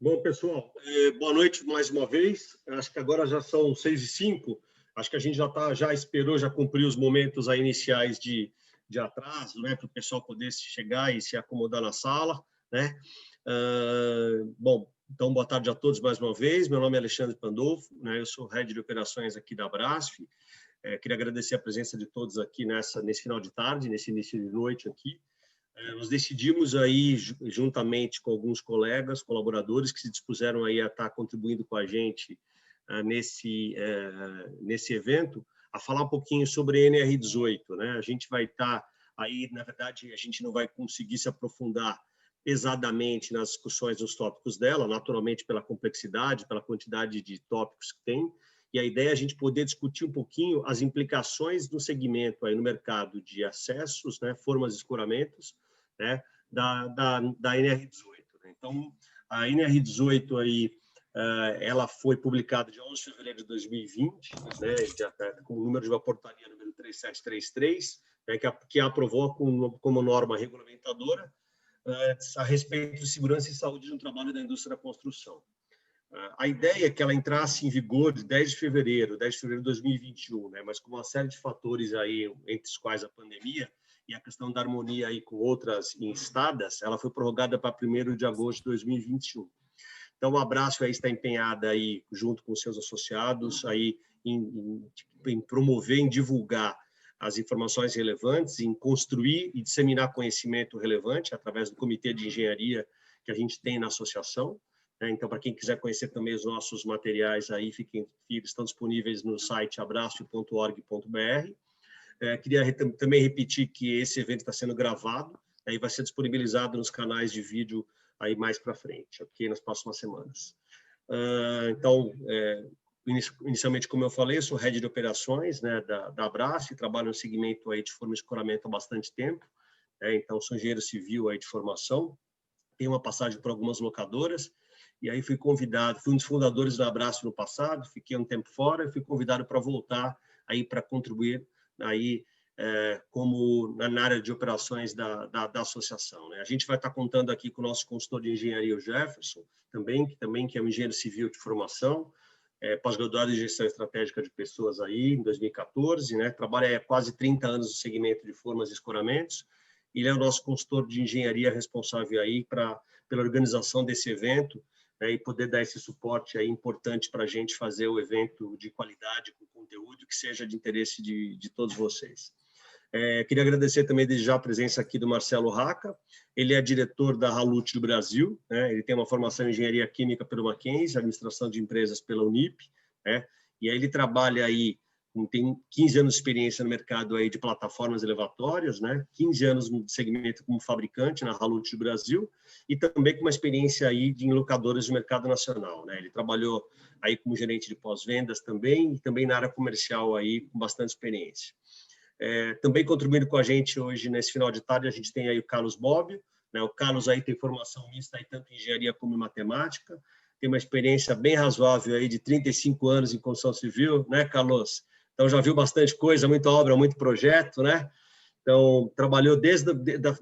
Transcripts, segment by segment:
Bom, pessoal, boa noite mais uma vez. Acho que agora já são 6h05. Acho que a gente já esperou, já cumpriu os momentos aí iniciais de atraso, né, para o pessoal poder chegar e se acomodar na sala, né? Bom, então, boa tarde a todos mais uma vez. Meu nome é Alexandre Pandolfo, né? Eu sou Head de Operações aqui da Abrasf. Queria agradecer a presença de todos aqui nesse final de tarde, nesse início de noite aqui. Nós decidimos aí, juntamente com alguns colegas, colaboradores que se dispuseram aí a estar contribuindo com a gente nesse evento, a falar um pouquinho sobre a NR18, né? A gente vai estar aí, na verdade, a gente não vai conseguir se aprofundar pesadamente nas discussões dos tópicos dela, naturalmente pela complexidade, pela quantidade de tópicos que tem, e a ideia é a gente poder discutir um pouquinho as implicações do segmento aí no mercado de acessos, né, formas de escoramentos, né, da NR18. Né? Então, a NR18 aí, ela foi publicada dia 11 de fevereiro de 2020, né, com o número de uma portaria número 3733, né, que aprovou como norma regulamentadora a respeito de segurança e saúde no trabalho da indústria da construção. A ideia é que ela entrasse em vigor de 10 de fevereiro de 2021, né? Mas com uma série de fatores aí, entre os quais a pandemia e a questão da harmonia aí com outras instadas, ela foi prorrogada para 1º de agosto de 2021. Então, a Abrasf aí está empenhada aí, junto com seus associados, aí em promover, em divulgar as informações relevantes, em construir e disseminar conhecimento relevante através do comitê de engenharia que a gente tem na associação. Então, para quem quiser conhecer também os nossos materiais, aí estão disponíveis no site abrasf.org.br. Queria também repetir que esse evento está sendo gravado, aí vai ser disponibilizado nos canais de vídeo aí mais para frente, ok? Nas próximas semanas. Então, inicialmente, como eu falei, eu sou Head de Operações, né, da Abrasf, trabalho no segmento aí de forma e escoramento há bastante tempo, então sou engenheiro civil aí de formação, tenho uma passagem por algumas locadoras, e aí fui um dos fundadores da Abrasf no passado, fiquei um tempo fora e fui convidado para voltar aí para contribuir aí como na área de operações da associação, né? A gente vai estar contando aqui com o nosso consultor de engenharia, o Jefferson, que é um engenheiro civil de formação, pós-graduado em gestão estratégica de pessoas aí em 2014, né? Trabalha há quase 30 anos no segmento de formas e escoramentos. Ele é o nosso consultor de engenharia responsável aí pela organização desse evento, né, e poder dar esse suporte aí importante para a gente fazer o evento de qualidade, com conteúdo que seja de interesse de todos vocês. Queria agradecer também desde já a presença aqui do Marcelo Raca. Ele é diretor da Halut do Brasil, né? Ele tem uma formação em engenharia química pelo Mackenzie, administração de empresas pela Unip, né? E aí ele trabalha aí, tem 15 anos de experiência no mercado aí de plataformas elevatórias, né? 15 anos no segmento como fabricante na Halut do Brasil e também com uma experiência aí em locadoras de mercado nacional, né? Ele trabalhou aí como gerente de pós-vendas também e também na área comercial aí com bastante experiência. Também contribuindo com a gente hoje, nesse final de tarde, a gente tem aí o Carlos Bobbio, né? O Carlos aí tem formação mista aí, tanto em engenharia como em matemática, tem uma experiência bem razoável aí de 35 anos em construção civil, né, Carlos? Então, já viu bastante coisa, muita obra, muito projeto, né? Então, trabalhou desde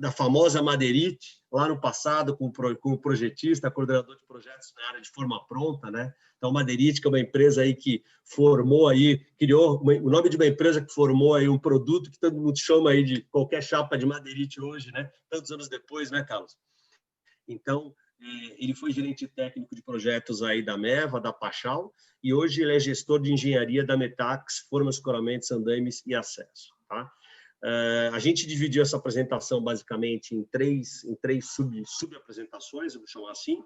da famosa Madeirite, lá no passado, como projetista, coordenador de projetos na área de forma pronta, né? Então, Madeirite, que é uma empresa aí que formou aí, criou o nome de uma empresa que formou aí um produto que todo mundo chama aí de qualquer chapa de Madeirite hoje, né? Tantos anos depois, né, Carlos? Então, ele foi gerente técnico de projetos aí da Meva, da Pachal, e hoje ele é gestor de engenharia da Metax, formas, escoramentos, andames e acesso, tá? A gente dividiu essa apresentação basicamente em três sub-apresentações, eu vou chamar assim.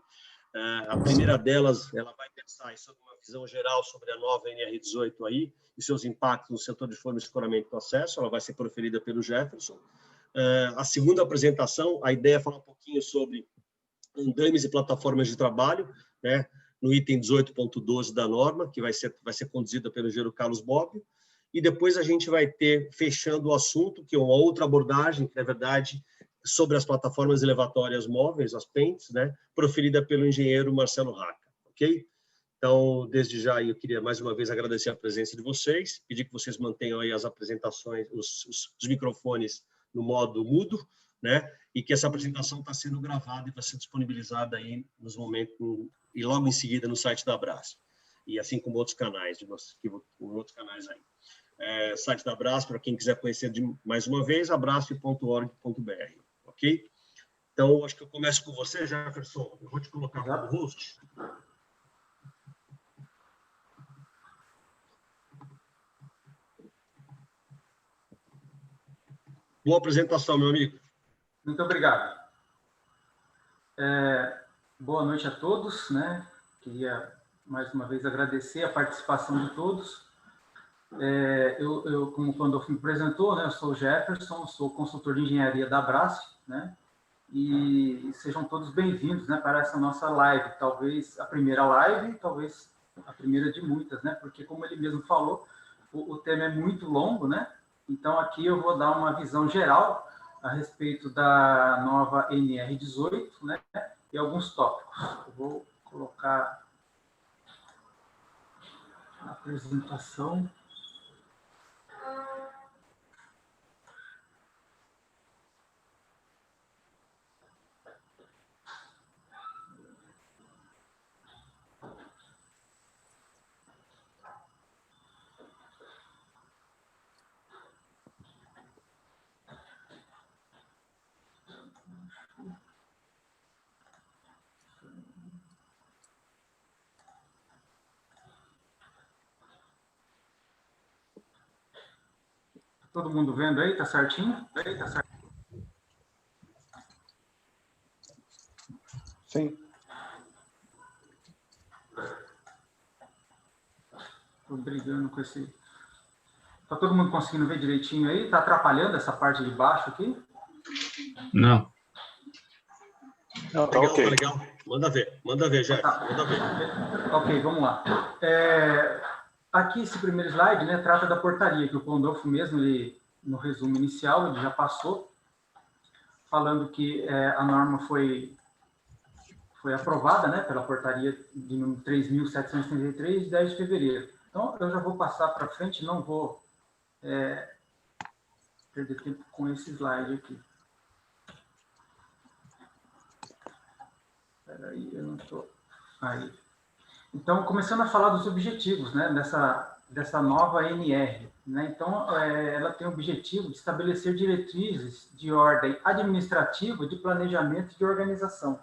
A primeira delas, ela vai pensar sobre uma visão geral sobre a nova NR18 aí e seus impactos no setor de forma, escoramento e acesso. Ela vai ser proferida pelo Jefferson. A segunda apresentação, a ideia é falar um pouquinho sobre andames e plataformas de trabalho, né, no item 18.12 da norma, que vai ser conduzida pelo engenheiro Carlos Bobbio. E depois a gente vai ter, fechando o assunto, que é uma outra abordagem, que, na verdade, sobre as plataformas elevatórias móveis, as PENTs, né, proferida pelo engenheiro Marcelo Raca, ok? Então, desde já, eu queria mais uma vez agradecer a presença de vocês, pedir que vocês mantenham aí as apresentações, os microfones no modo mudo, né? E que essa apresentação está sendo gravada e vai ser disponibilizada aí nos momentos, e logo em seguida no site da Abraço. E assim como outros canais, outros canais aí. Site da Abraço, para quem quiser conhecer mais uma vez, abraço.org.br, ok? Então, acho que eu começo com você, Jefferson. Eu vou te colocar como host. Boa apresentação, meu amigo. Muito obrigado. Boa noite a todos, né? Queria, mais uma vez, agradecer a participação de todos. Como o Pandolfo me apresentou, né? Eu sou o Jefferson, sou consultor de engenharia da Abraço, né? E sejam todos bem-vindos, né, para essa nossa live. Talvez a primeira live, talvez a primeira de muitas, né? Porque, como ele mesmo falou, o tema é muito longo, né? Então, aqui eu vou dar uma visão geral a respeito da nova NR18, né? E alguns tópicos. Eu vou colocar a apresentação. Todo mundo vendo aí? Tá certinho? Sim. Estou brigando com esse... Tá todo mundo conseguindo ver direitinho aí? Tá atrapalhando essa parte de baixo aqui? Não. Não, tá legal, ok. Tá legal. Manda ver, Jeff. Tá. Manda ver. Ok, vamos lá. Aqui, esse primeiro slide, né, trata da portaria, que o Pandolfo mesmo, no resumo inicial, ele já passou, falando que a norma foi aprovada, né, pela portaria de número 3.733, de 10 de fevereiro. Então, eu já vou passar para frente, não vou perder tempo com esse slide aqui. Espera aí, eu não estou... Aí. Então, começando a falar dos objetivos, né, dessa nova NR. Né? Então, ela tem o objetivo de estabelecer diretrizes de ordem administrativa, de planejamento e de organização,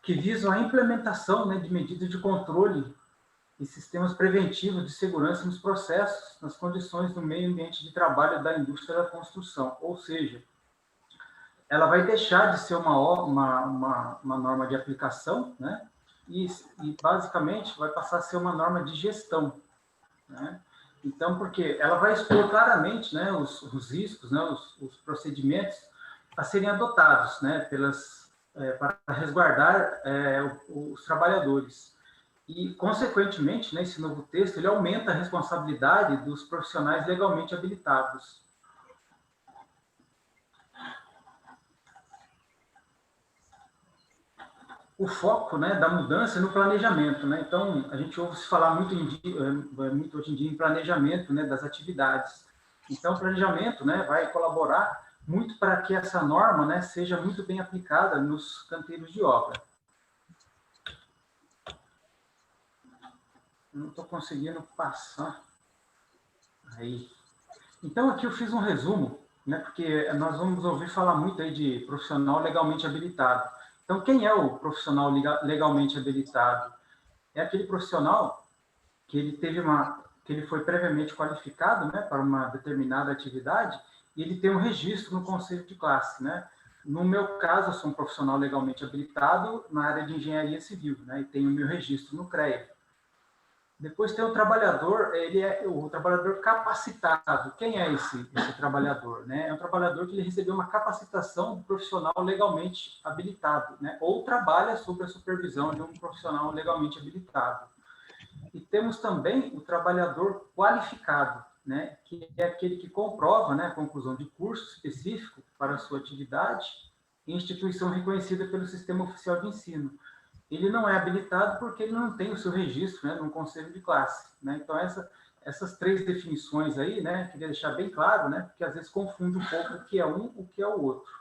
que visam a implementação, né, de medidas de controle e sistemas preventivos de segurança nos processos, nas condições do meio ambiente de trabalho da indústria da construção. Ou seja, ela vai deixar de ser uma norma de aplicação, né? E basicamente vai passar a ser uma norma de gestão, né? Então, porque ela vai expor claramente, né, os riscos, né, os procedimentos a serem adotados, né, para resguardar os trabalhadores. E, consequentemente, né, esse novo texto ele aumenta a responsabilidade dos profissionais legalmente habilitados. O foco, né, da mudança é no planejamento, né? Então, a gente ouve se falar muito hoje em dia em planejamento, né, das atividades. Então, o planejamento, né, vai colaborar muito para que essa norma, né, seja muito bem aplicada nos canteiros de obra. Eu não estou conseguindo passar. Aí. Então, aqui eu fiz um resumo, né, porque nós vamos ouvir falar muito aí de profissional legalmente habilitado. Então, quem é o profissional legalmente habilitado? É aquele profissional que ele foi previamente qualificado, né, para uma determinada atividade e ele tem um registro no conselho de classe, né? No meu caso, eu sou um profissional legalmente habilitado na área de engenharia civil, né, e tenho o meu registro no CREA. Depois tem o trabalhador, ele é o trabalhador capacitado. Quem é esse trabalhador? Né? É um trabalhador que ele recebeu uma capacitação do profissional legalmente habilitado, né? Ou trabalha sob a supervisão de um profissional legalmente habilitado. E temos também o trabalhador qualificado, né? Que é aquele que comprova, né, a conclusão de curso específico para a sua atividade em instituição reconhecida pelo Sistema Oficial de Ensino. Ele não é habilitado porque ele não tem o seu registro, né, no conselho de classe, né? Então, essas 3 definições aí, né, queria deixar bem claro, né, porque às vezes confunde um pouco o que é um, o que é o outro.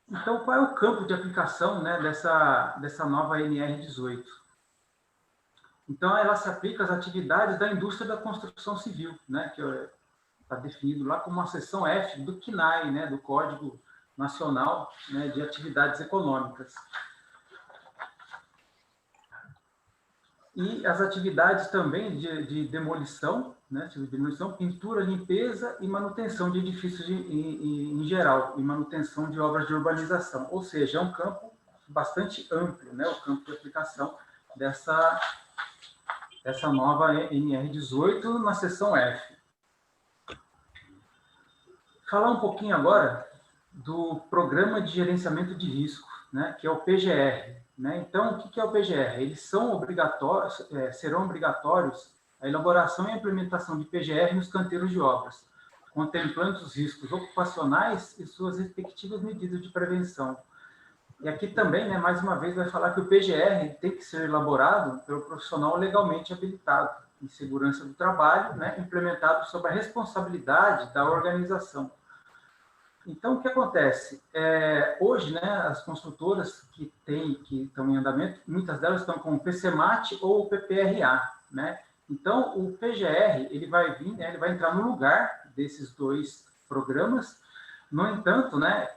Então, qual é o campo de aplicação, né, dessa nova NR18? Então, ela se aplica às atividades da indústria da construção civil, né, que está definido lá como uma seção F do CNAE, né, do Código Nacional, né, de Atividades Econômicas. E as atividades também de demolição, né, de demolição, pintura, limpeza e manutenção de edifícios em geral, e manutenção de obras de urbanização. Ou seja, é um campo bastante amplo, né, o campo de aplicação dessa nova NR18 na seção F. Falar um pouquinho agora do Programa de Gerenciamento de Risco, né, que é o PGR. Né? Então, o que é o PGR? Eles são obrigatórios, serão obrigatórios a elaboração e a implementação de PGR nos canteiros de obras, contemplando os riscos ocupacionais e suas respectivas medidas de prevenção. E aqui também, né, mais uma vez, vai falar que o PGR tem que ser elaborado pelo profissional legalmente habilitado em segurança do trabalho, né, implementado sob a responsabilidade da organização. Então, o que acontece? Hoje, né, as construtoras que estão em andamento, muitas delas estão com o PCMAT ou o PPRA, né? Então, o PGR, ele vai vir, né, ele vai entrar no lugar desses 2 programas. No entanto, né,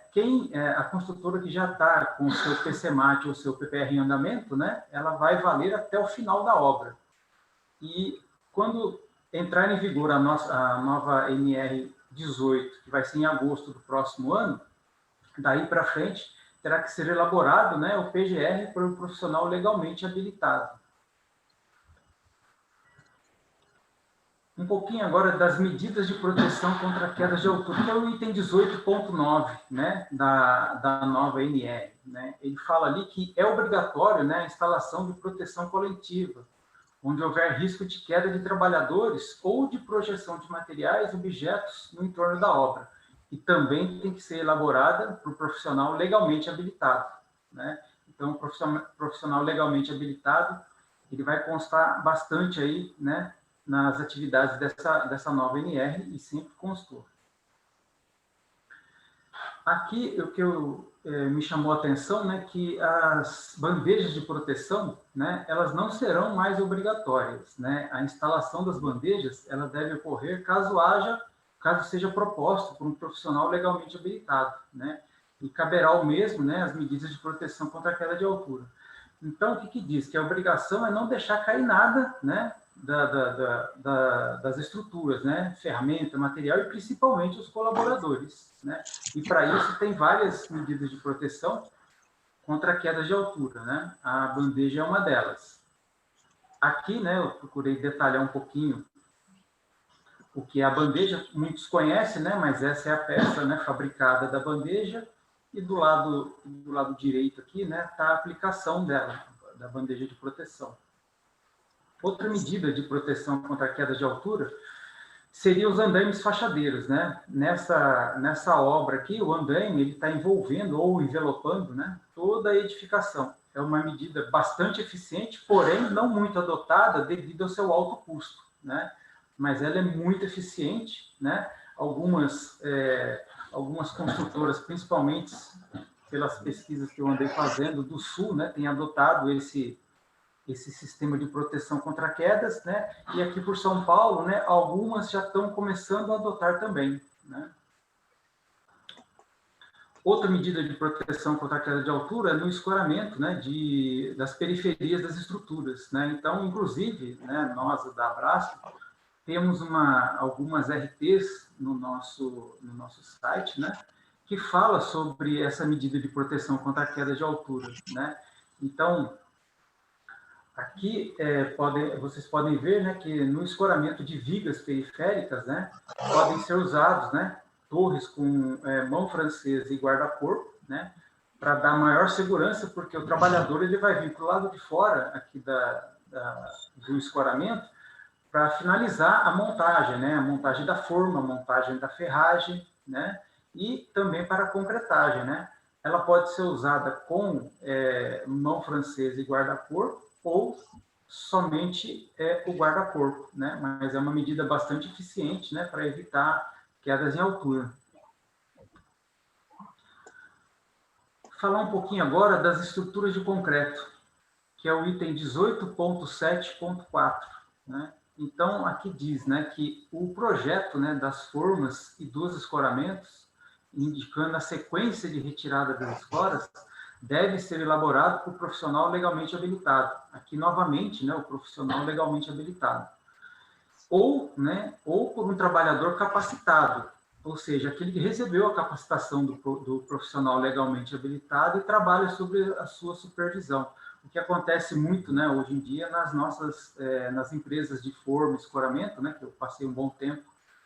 a construtora que já está com o seu PCMAT ou o seu PPR em andamento, né, ela vai valer até o final da obra. E quando entrar em vigor a nova NR18, que vai ser em agosto do próximo ano, daí para frente, terá que ser elaborado, né, o PGR por um profissional legalmente habilitado. Um pouquinho agora das medidas de proteção contra quedas de altura, que é o item 18.9, né, da nova NR. Né? Ele fala ali que é obrigatório, né, a instalação de proteção coletiva, onde houver risco de queda de trabalhadores ou de projeção de materiais, objetos no entorno da obra. E também tem que ser elaborada por um profissional legalmente habilitado. Né? Então, o profissional legalmente habilitado, ele vai constar bastante aí, né, nas atividades dessa nova NR, e sempre constou. Aqui, o que me chamou a atenção, né, que as bandejas de proteção, né, elas não serão mais obrigatórias. Né? A instalação das bandejas, ela deve ocorrer caso seja proposto por um profissional legalmente habilitado. Né? E caberá ao mesmo, né, as medidas de proteção contra a queda de altura. Então, o que diz? Que a obrigação é não deixar cair nada, né, das estruturas, né? Ferramenta, material e principalmente os colaboradores. Né? E para isso tem várias medidas de proteção contra a queda de altura. Né? A bandeja é uma delas. Aqui, né, eu procurei detalhar um pouquinho o que é a bandeja. Muitos conhecem, né, mas essa é a peça, né, fabricada da bandeja, e do lado direito aqui, né, está a aplicação dela, da bandeja de proteção. Outra medida de proteção contra a queda de altura seria os andaimes fachadeiros, né? Nessa obra aqui, o andaime está envolvendo ou envelopando, né, toda a edificação. É uma medida bastante eficiente, porém não muito adotada devido ao seu alto custo, né? Mas ela é muito eficiente, né? Algumas construtoras, principalmente pelas pesquisas que eu andei fazendo do Sul, né, têm adotado esse sistema de proteção contra quedas, né? E aqui por São Paulo, né, algumas já estão começando a adotar também, né? Outra medida de proteção contra a queda de altura é no escoramento, né, das periferias das estruturas, né? Então, inclusive, né, nós da Abrasco temos algumas RTs no nosso site, né, que fala sobre essa medida de proteção contra a queda de altura, né? Então, aqui vocês podem ver, né, que no escoramento de vigas periféricas, né, podem ser usados, né, torres com mão francesa e guarda-corpo, né, para dar maior segurança, porque o trabalhador ele vai vir para o lado de fora aqui do escoramento para finalizar a montagem, né, a montagem da forma, a montagem da ferragem, né, e também para a concretagem, né. Ela pode ser usada com mão francesa e guarda-corpo, ou somente o guarda-corpo, né? Mas é uma medida bastante eficiente, né, para evitar quedas em altura. Falar um pouquinho agora das estruturas de concreto, que é o item 18.7.4, né? Então, aqui diz, né, que o projeto, né, das formas e dos escoramentos, indicando a sequência de retirada das escoras, deve ser elaborado por profissional legalmente habilitado. Aqui, novamente, né, o profissional legalmente habilitado. Ou por um trabalhador capacitado, ou seja, aquele que recebeu a capacitação do profissional legalmente habilitado e trabalha sobre a sua supervisão. O que acontece muito, né, hoje em dia nas empresas de forma e escoramento, né, que eu passei um bom tempo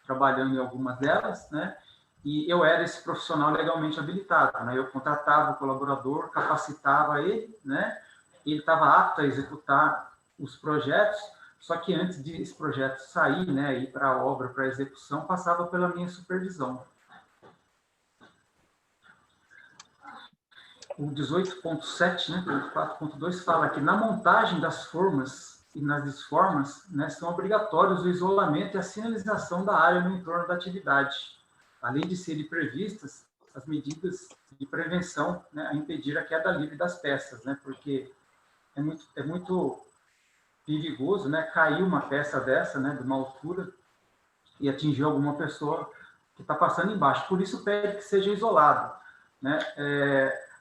trabalhando em algumas delas, né, e eu era esse profissional legalmente habilitado, né, eu contratava o colaborador, capacitava ele, né, ele estava apto a executar os projetos, só que antes de esse projeto sair, né, ir para a obra, para a execução, passava pela minha supervisão. O 18.7, né, 4.2, fala que na montagem das formas e nas desformas, né, são obrigatórios o isolamento e a sinalização da área no entorno da atividade, além de serem previstas as medidas de prevenção, né, a impedir a queda livre das peças, né, porque é muito perigoso, né, cair uma peça dessa, né, de uma altura e atingir alguma pessoa que está passando embaixo. Por isso pede que seja isolado, né?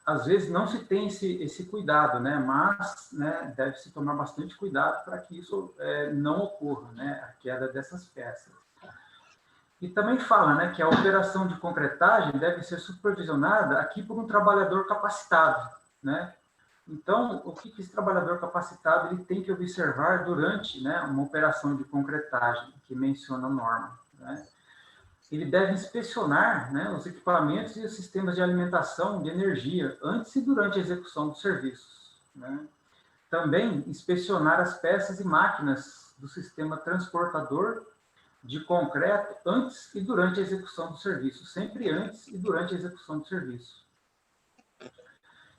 Às vezes não se tem esse cuidado, né? Mas, né, deve-se tomar bastante cuidado para que isso não ocorra, né? A queda dessas peças. E também fala, né, que a operação de concretagem deve ser supervisionada aqui por um trabalhador capacitado, né? Então, o que esse trabalhador capacitado ele tem que observar durante, né, uma operação de concretagem, que menciona a norma, né? Ele deve inspecionar, né, os equipamentos e os sistemas de alimentação de energia antes e durante a execução dos serviços, né? Também inspecionar as peças e máquinas do sistema transportador de concreto antes e durante a execução do serviço, sempre antes e durante a execução do serviço.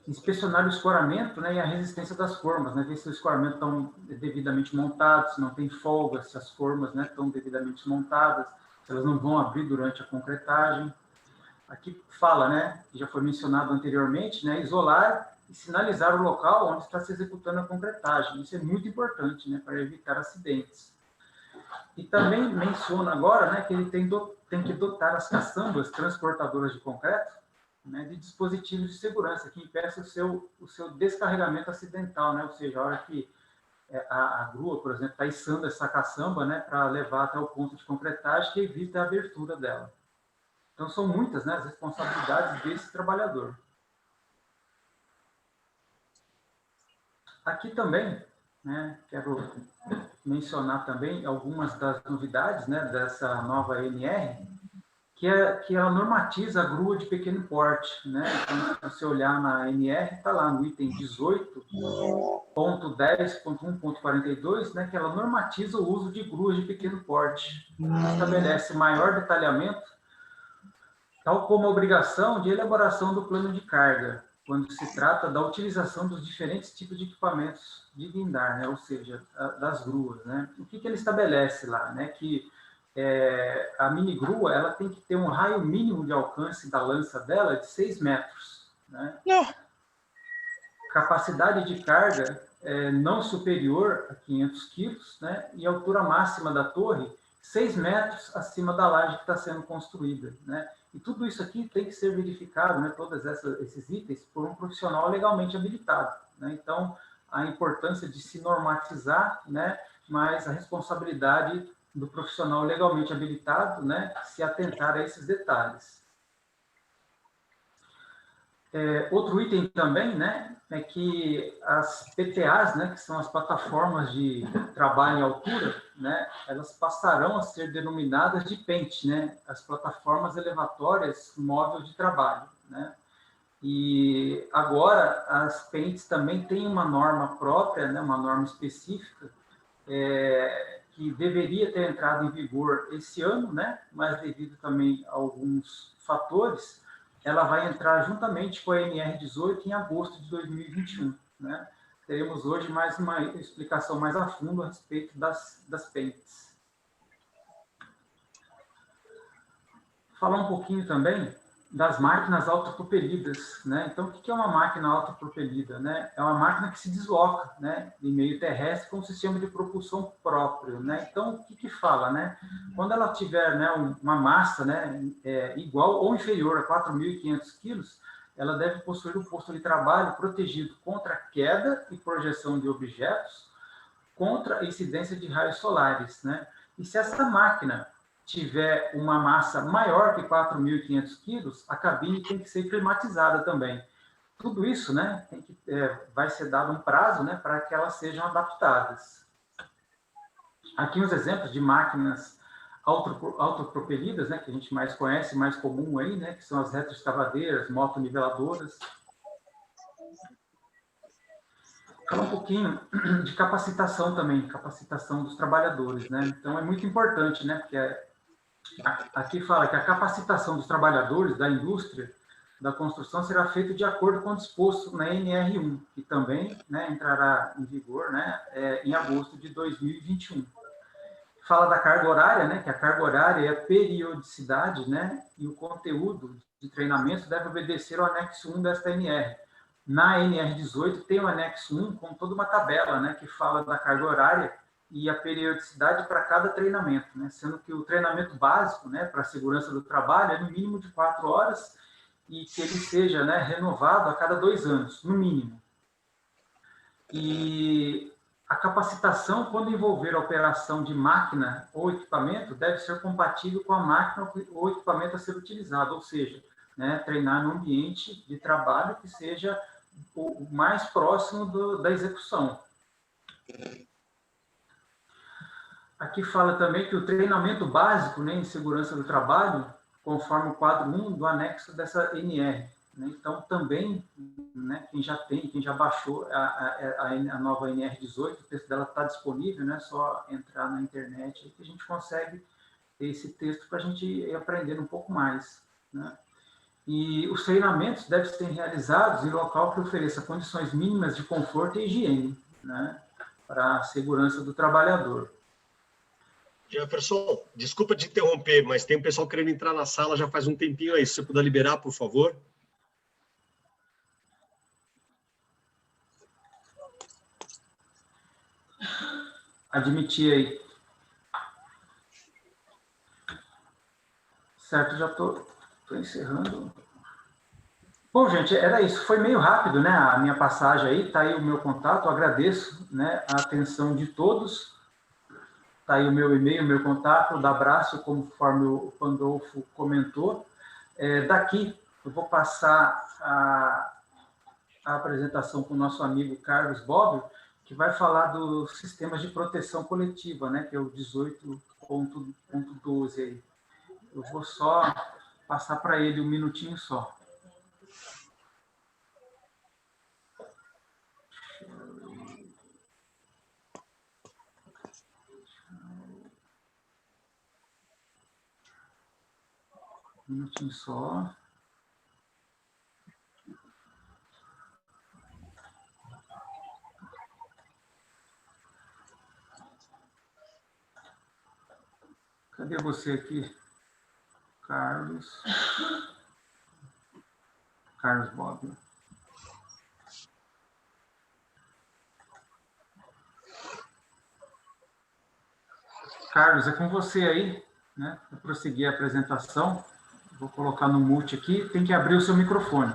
Inspecionar o escoramento, né, e a resistência das formas, né, ver se os escoramentos estão devidamente montados, se não tem folga, se as formas, né, estão devidamente montadas, se elas não vão abrir durante a concretagem. Aqui fala, né, que já foi mencionado anteriormente, né, isolar e sinalizar o local onde está se executando a concretagem. Isso é muito importante, né, para evitar acidentes. E também menciona agora, né, que ele tem que dotar as caçambas transportadoras de concreto, né, de dispositivos de segurança que impeçam o seu descarregamento acidental, né, ou seja, a hora que a grua, por exemplo, está içando essa caçamba, né, para levar até o ponto de concretagem que evita a abertura dela. Então, são muitas, né, as responsabilidades desse trabalhador. Aqui também, né, quero mencionar também algumas das novidades, né, dessa nova NR, que ela normatiza a grua de pequeno porte, né? Então, se você olhar na NR, está lá no item 18.10.1.42, né, que ela normatiza o uso de gruas de pequeno porte, estabelece maior detalhamento, tal como a obrigação de elaboração do plano de carga, quando se trata da utilização dos diferentes tipos de equipamentos de guindar, né, ou seja, das gruas, né? O que ele estabelece lá, né, que a mini grua ela tem que ter um raio mínimo de alcance da lança dela de 6 metros. Né? Capacidade de carga não superior a 500 quilos, né? E altura máxima da torre 6 metros acima da laje que está sendo construída. Né? E tudo isso aqui tem que ser verificado, né? Todos esses itens, por um profissional legalmente habilitado. Né? Então, a importância de se normatizar, né? Mas a responsabilidade do profissional legalmente habilitado, né, se atentar a esses detalhes. Outro item também, né, é que as PTAs, né, que são as plataformas de trabalho em altura, né, elas passarão a ser denominadas de PENT, né, as plataformas elevatórias móveis de trabalho, né. E agora as PENTs também têm uma norma própria, né, uma norma específica, que deveria ter entrado em vigor esse ano, né? Mas devido também a alguns fatores, ela vai entrar juntamente com a NR18 em agosto de 2021, né? teremos hoje mais uma explicação mais a fundo a respeito das paints. Falar um pouquinho também das máquinas autopropelidas, né? Então, o que é uma máquina autopropelida, né? É uma máquina que se desloca, né, em meio terrestre com um sistema de propulsão próprio, né? Então, o que fala, né? Quando ela tiver, né, uma massa, né, igual ou inferior a 4.500 quilos, ela deve possuir um posto de trabalho protegido contra queda e projeção de objetos, contra a incidência de raios solares, né? E se essa máquina tiver uma massa maior que 4.500 quilos, a cabine tem que ser climatizada também. Tudo isso, né, vai ser dado um prazo, né, para que elas sejam adaptadas. Aqui uns exemplos de máquinas autopropelidas, né, que a gente mais conhece, mais comum aí, né, que são as retroescavadeiras, motoniveladoras. Falar um pouquinho de capacitação também, capacitação dos trabalhadores, né? Então, é muito importante, né, porque aqui fala que a capacitação dos trabalhadores da indústria da construção será feita de acordo com o disposto na NR1, que também, né, entrará em vigor, né, em agosto de 2021. Fala da carga horária, né, que a carga horária é a periodicidade, né, e o conteúdo de treinamento deve obedecer ao anexo 1 desta NR. Na NR18 tem o anexo 1 com toda uma tabela, né, que fala da carga horária e a periodicidade para cada treinamento, né, sendo que o treinamento básico, né, para a segurança do trabalho é no mínimo de 4 horas e que ele seja, né, renovado a cada 2 anos, no mínimo. E a capacitação, quando envolver a operação de máquina ou equipamento, deve ser compatível com a máquina ou equipamento a ser utilizado, ou seja, né, treinar no ambiente de trabalho que seja o mais próximo da execução. Aqui fala também que o treinamento básico, né, em segurança do trabalho, conforme o quadro 1 do anexo dessa NR. Né? Então, também, né, quem já baixou a nova NR18, o texto dela está disponível, né, só entrar na internet que a gente consegue ter esse texto para a gente ir aprendendo um pouco mais. Né? E os treinamentos devem ser realizados em local que ofereça condições mínimas de conforto e higiene, né, para a segurança do trabalhador. Jefferson, desculpa te interromper, mas tem um pessoal querendo entrar na sala já faz um tempinho aí. Se você puder liberar, por favor. Admitir aí. Certo, já estou encerrando. Bom, gente, era isso. Foi meio rápido, né, a minha passagem aí. Está aí o meu contato. Eu agradeço, né, a atenção de todos. Está aí o meu e-mail, o meu contato. Dá abraço, conforme o Pandolfo comentou. Daqui, eu vou passar a apresentação para o nosso amigo Carlos Bobbio, que vai falar dos sistemas de proteção coletiva, né, que é o 18.12 aí. Eu vou só passar para ele um minutinho só. Um minutinho só. Cadê você aqui? Carlos Bobbio. Carlos, é com você aí, né? Para prosseguir a apresentação. Vou colocar no mute aqui. Tem que abrir o seu microfone.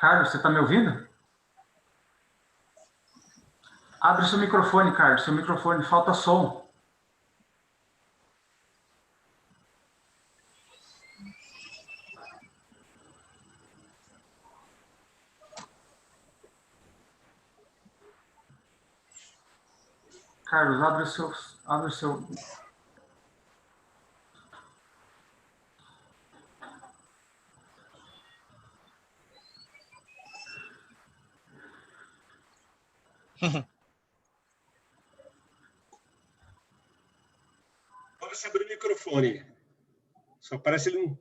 Carlos, você está me ouvindo? Abre seu microfone, Carlos. Seu microfone, falta som. Carlos, abre o seu... Agora você abriu o microfone. Só parece ele não...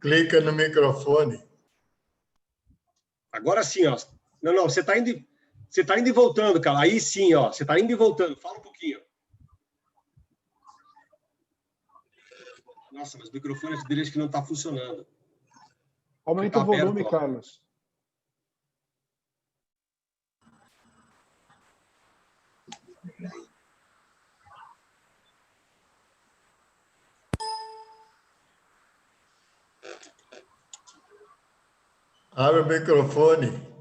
Clica no microfone. Agora sim, ó. Não, você está indo e voltando, cara. Aí sim, ó. Você está indo e voltando. Fala um pouquinho. Nossa, mas o microfone dele acho que não está funcionando. Aumenta o volume, aberto, Carlos. Abre o microfone.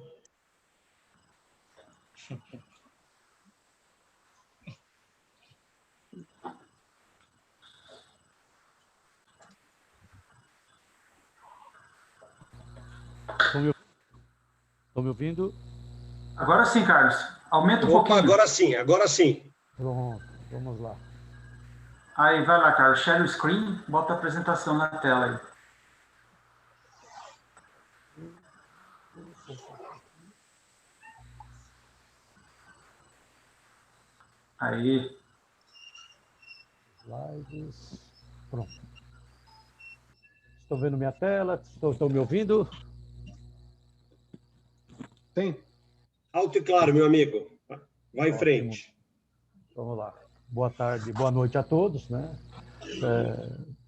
Estão me ouvindo? Agora sim, Carlos. Aumenta um pouquinho. Agora sim. Pronto, vamos lá. Aí, vai lá, Carlos. Share o screen, bota a apresentação na tela aí. Aí. Slides. Pronto. Estão vendo minha tela? Estão me ouvindo? Sim. Alto e claro, meu amigo. Vai em frente. Vamos lá. Boa tarde, boa noite a todos, né?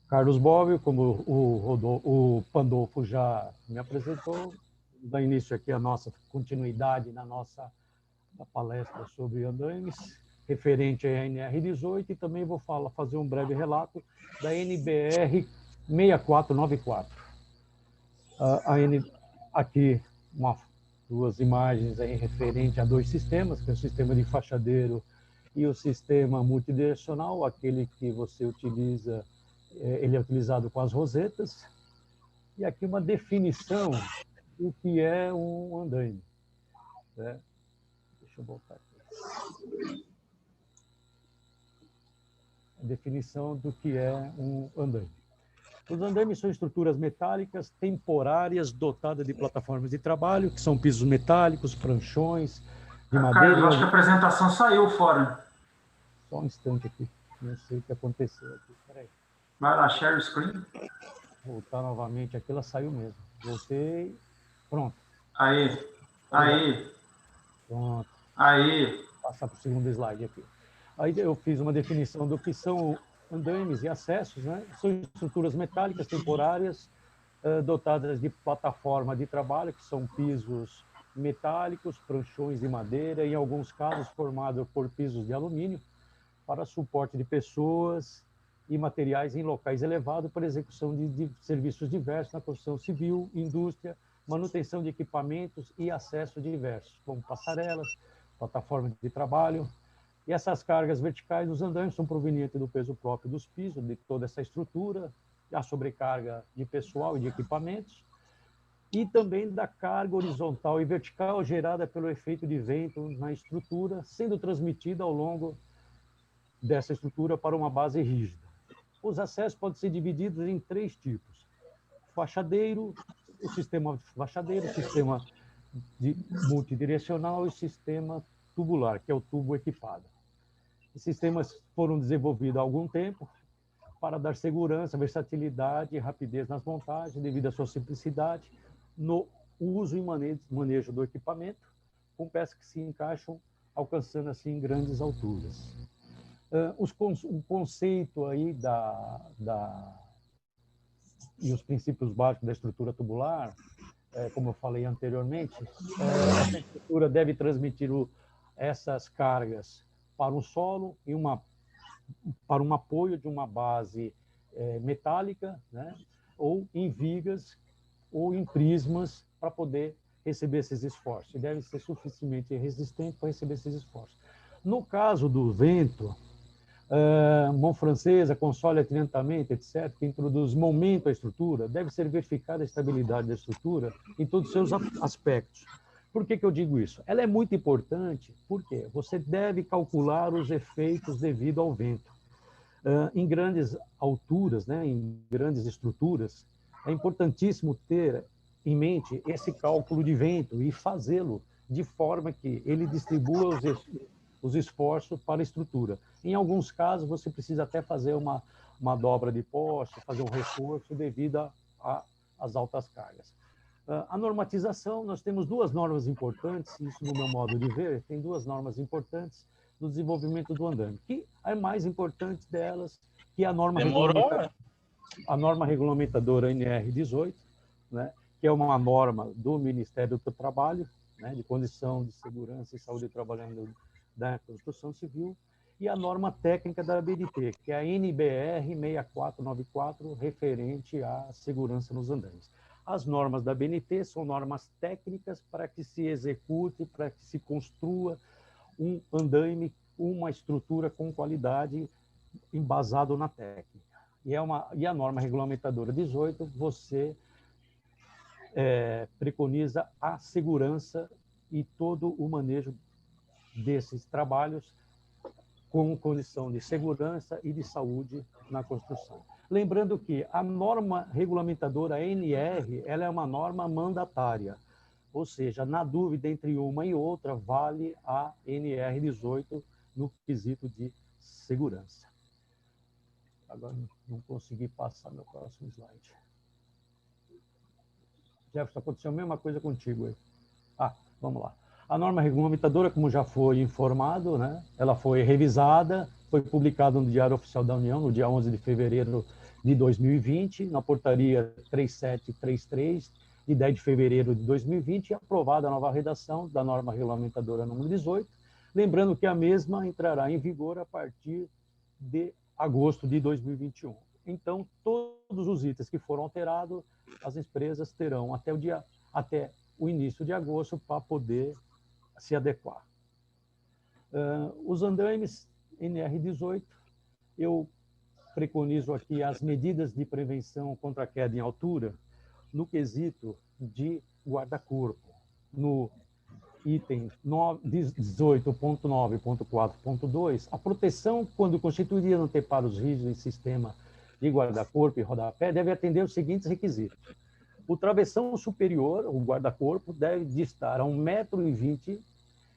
Carlos Bobbio, como o Pandolfo já me apresentou, dá início aqui a nossa continuidade na palestra sobre andaimes, referente à NR18, e também vou fazer um breve relato da NBR 6494. Aqui, duas imagens aí referente a dois sistemas, que é o sistema de fachadeiro e o sistema multidirecional, aquele que você utiliza, ele é utilizado com as rosetas. E aqui uma definição do que é um andaime. Né? Deixa eu voltar aqui. A definição do que é um andaime. Os andaimes são estruturas metálicas temporárias dotadas de plataformas de trabalho, que são pisos metálicos, pranchões de madeira. Carlos, acho que a apresentação saiu fora. Só um instante aqui, não sei o que aconteceu aqui. Peraí. Vai lá, share screen. Voltar novamente aqui, ela saiu mesmo. Voltei, pronto. Aí. Pronto. Aí. Passar para o segundo slide aqui. Aí eu fiz uma definição do que são andaimes e acessos, né? São estruturas metálicas temporárias dotadas de plataforma de trabalho, que são pisos metálicos, pranchões de madeira, em alguns casos formados por pisos de alumínio, para suporte de pessoas e materiais em locais elevados para execução de serviços diversos na construção civil, indústria, manutenção de equipamentos e acesso diversos, como passarelas, plataformas de trabalho. E essas cargas verticais dos andaimes são provenientes do peso próprio dos pisos, de toda essa estrutura, a sobrecarga de pessoal e de equipamentos, e também da carga horizontal e vertical gerada pelo efeito de vento na estrutura, sendo transmitida ao longo dessa estrutura para uma base rígida. Os acessos podem ser divididos em três tipos: fachadeiro, o sistema fachadeiro, o sistema multidirecional e o sistema tubular, que é o tubo equipado. Os sistemas foram desenvolvidos há algum tempo para dar segurança, versatilidade e rapidez nas montagens, devido à sua simplicidade, no uso e manejo do equipamento, com peças que se encaixam, alcançando assim grandes alturas. O conceito aí e os princípios básicos da estrutura tubular, como eu falei anteriormente, essa estrutura deve transmitir essas cargas para o solo e para um apoio de uma base metálica, né? Ou em vigas ou em prismas para poder receber esses esforços. E deve ser suficientemente resistente para receber esses esforços. No caso do vento, mão francesa, console atirantamento, etc., que introduz momento à estrutura, deve ser verificada a estabilidade da estrutura em todos os seus aspectos. Por que eu digo isso? Ela é muito importante porque você deve calcular os efeitos devido ao vento. Em grandes alturas, né, em grandes estruturas, é importantíssimo ter em mente esse cálculo de vento e fazê-lo de forma que ele distribua os esforços para a estrutura. Em alguns casos, você precisa até fazer uma dobra de poste, fazer um reforço devido às altas cargas. A normatização, nós temos duas normas importantes, isso no meu modo de ver, tem duas normas importantes no desenvolvimento do andaime, que a mais importante delas, que é a norma regulamentadora NR18, né, que é uma norma do Ministério do Trabalho, né, de condição de segurança e saúde trabalhando da construção civil, e a norma técnica da ABNT, que é a NBR 6494, referente à segurança nos andaimes. As normas da ABNT são normas técnicas para que se execute, para que se construa um andaime, uma estrutura com qualidade embasado na técnica. E a norma regulamentadora 18, você preconiza a segurança e todo o manejo desses trabalhos com condição de segurança e de saúde na construção. Lembrando que a norma regulamentadora NR, ela é uma norma mandatária, ou seja, na dúvida entre uma e outra, vale a NR18 no quesito de segurança. Agora não consegui passar no próximo slide. Jefferson, aconteceu a mesma coisa contigo aí. Vamos lá. A norma regulamentadora, como já foi informado, né, ela foi revisada, foi publicada no Diário Oficial da União, no dia 11 de fevereiro de 2020, na portaria 3733, de 10 de fevereiro de 2020, e aprovada a nova redação da norma regulamentadora número 18, lembrando que a mesma entrará em vigor a partir de agosto de 2021. Então, todos os itens que foram alterados, as empresas terão até o início de agosto para poder se adequar. Os andaimes NR18, eu preconizo aqui as medidas de prevenção contra a queda em altura no quesito de guarda-corpo. No item 18.9.4.2, a proteção, quando constituída no anteparos rígidos em sistema de guarda-corpo e rodapé, deve atender os seguintes requisitos. O travessão superior, o guarda-corpo, deve estar a 1,20 m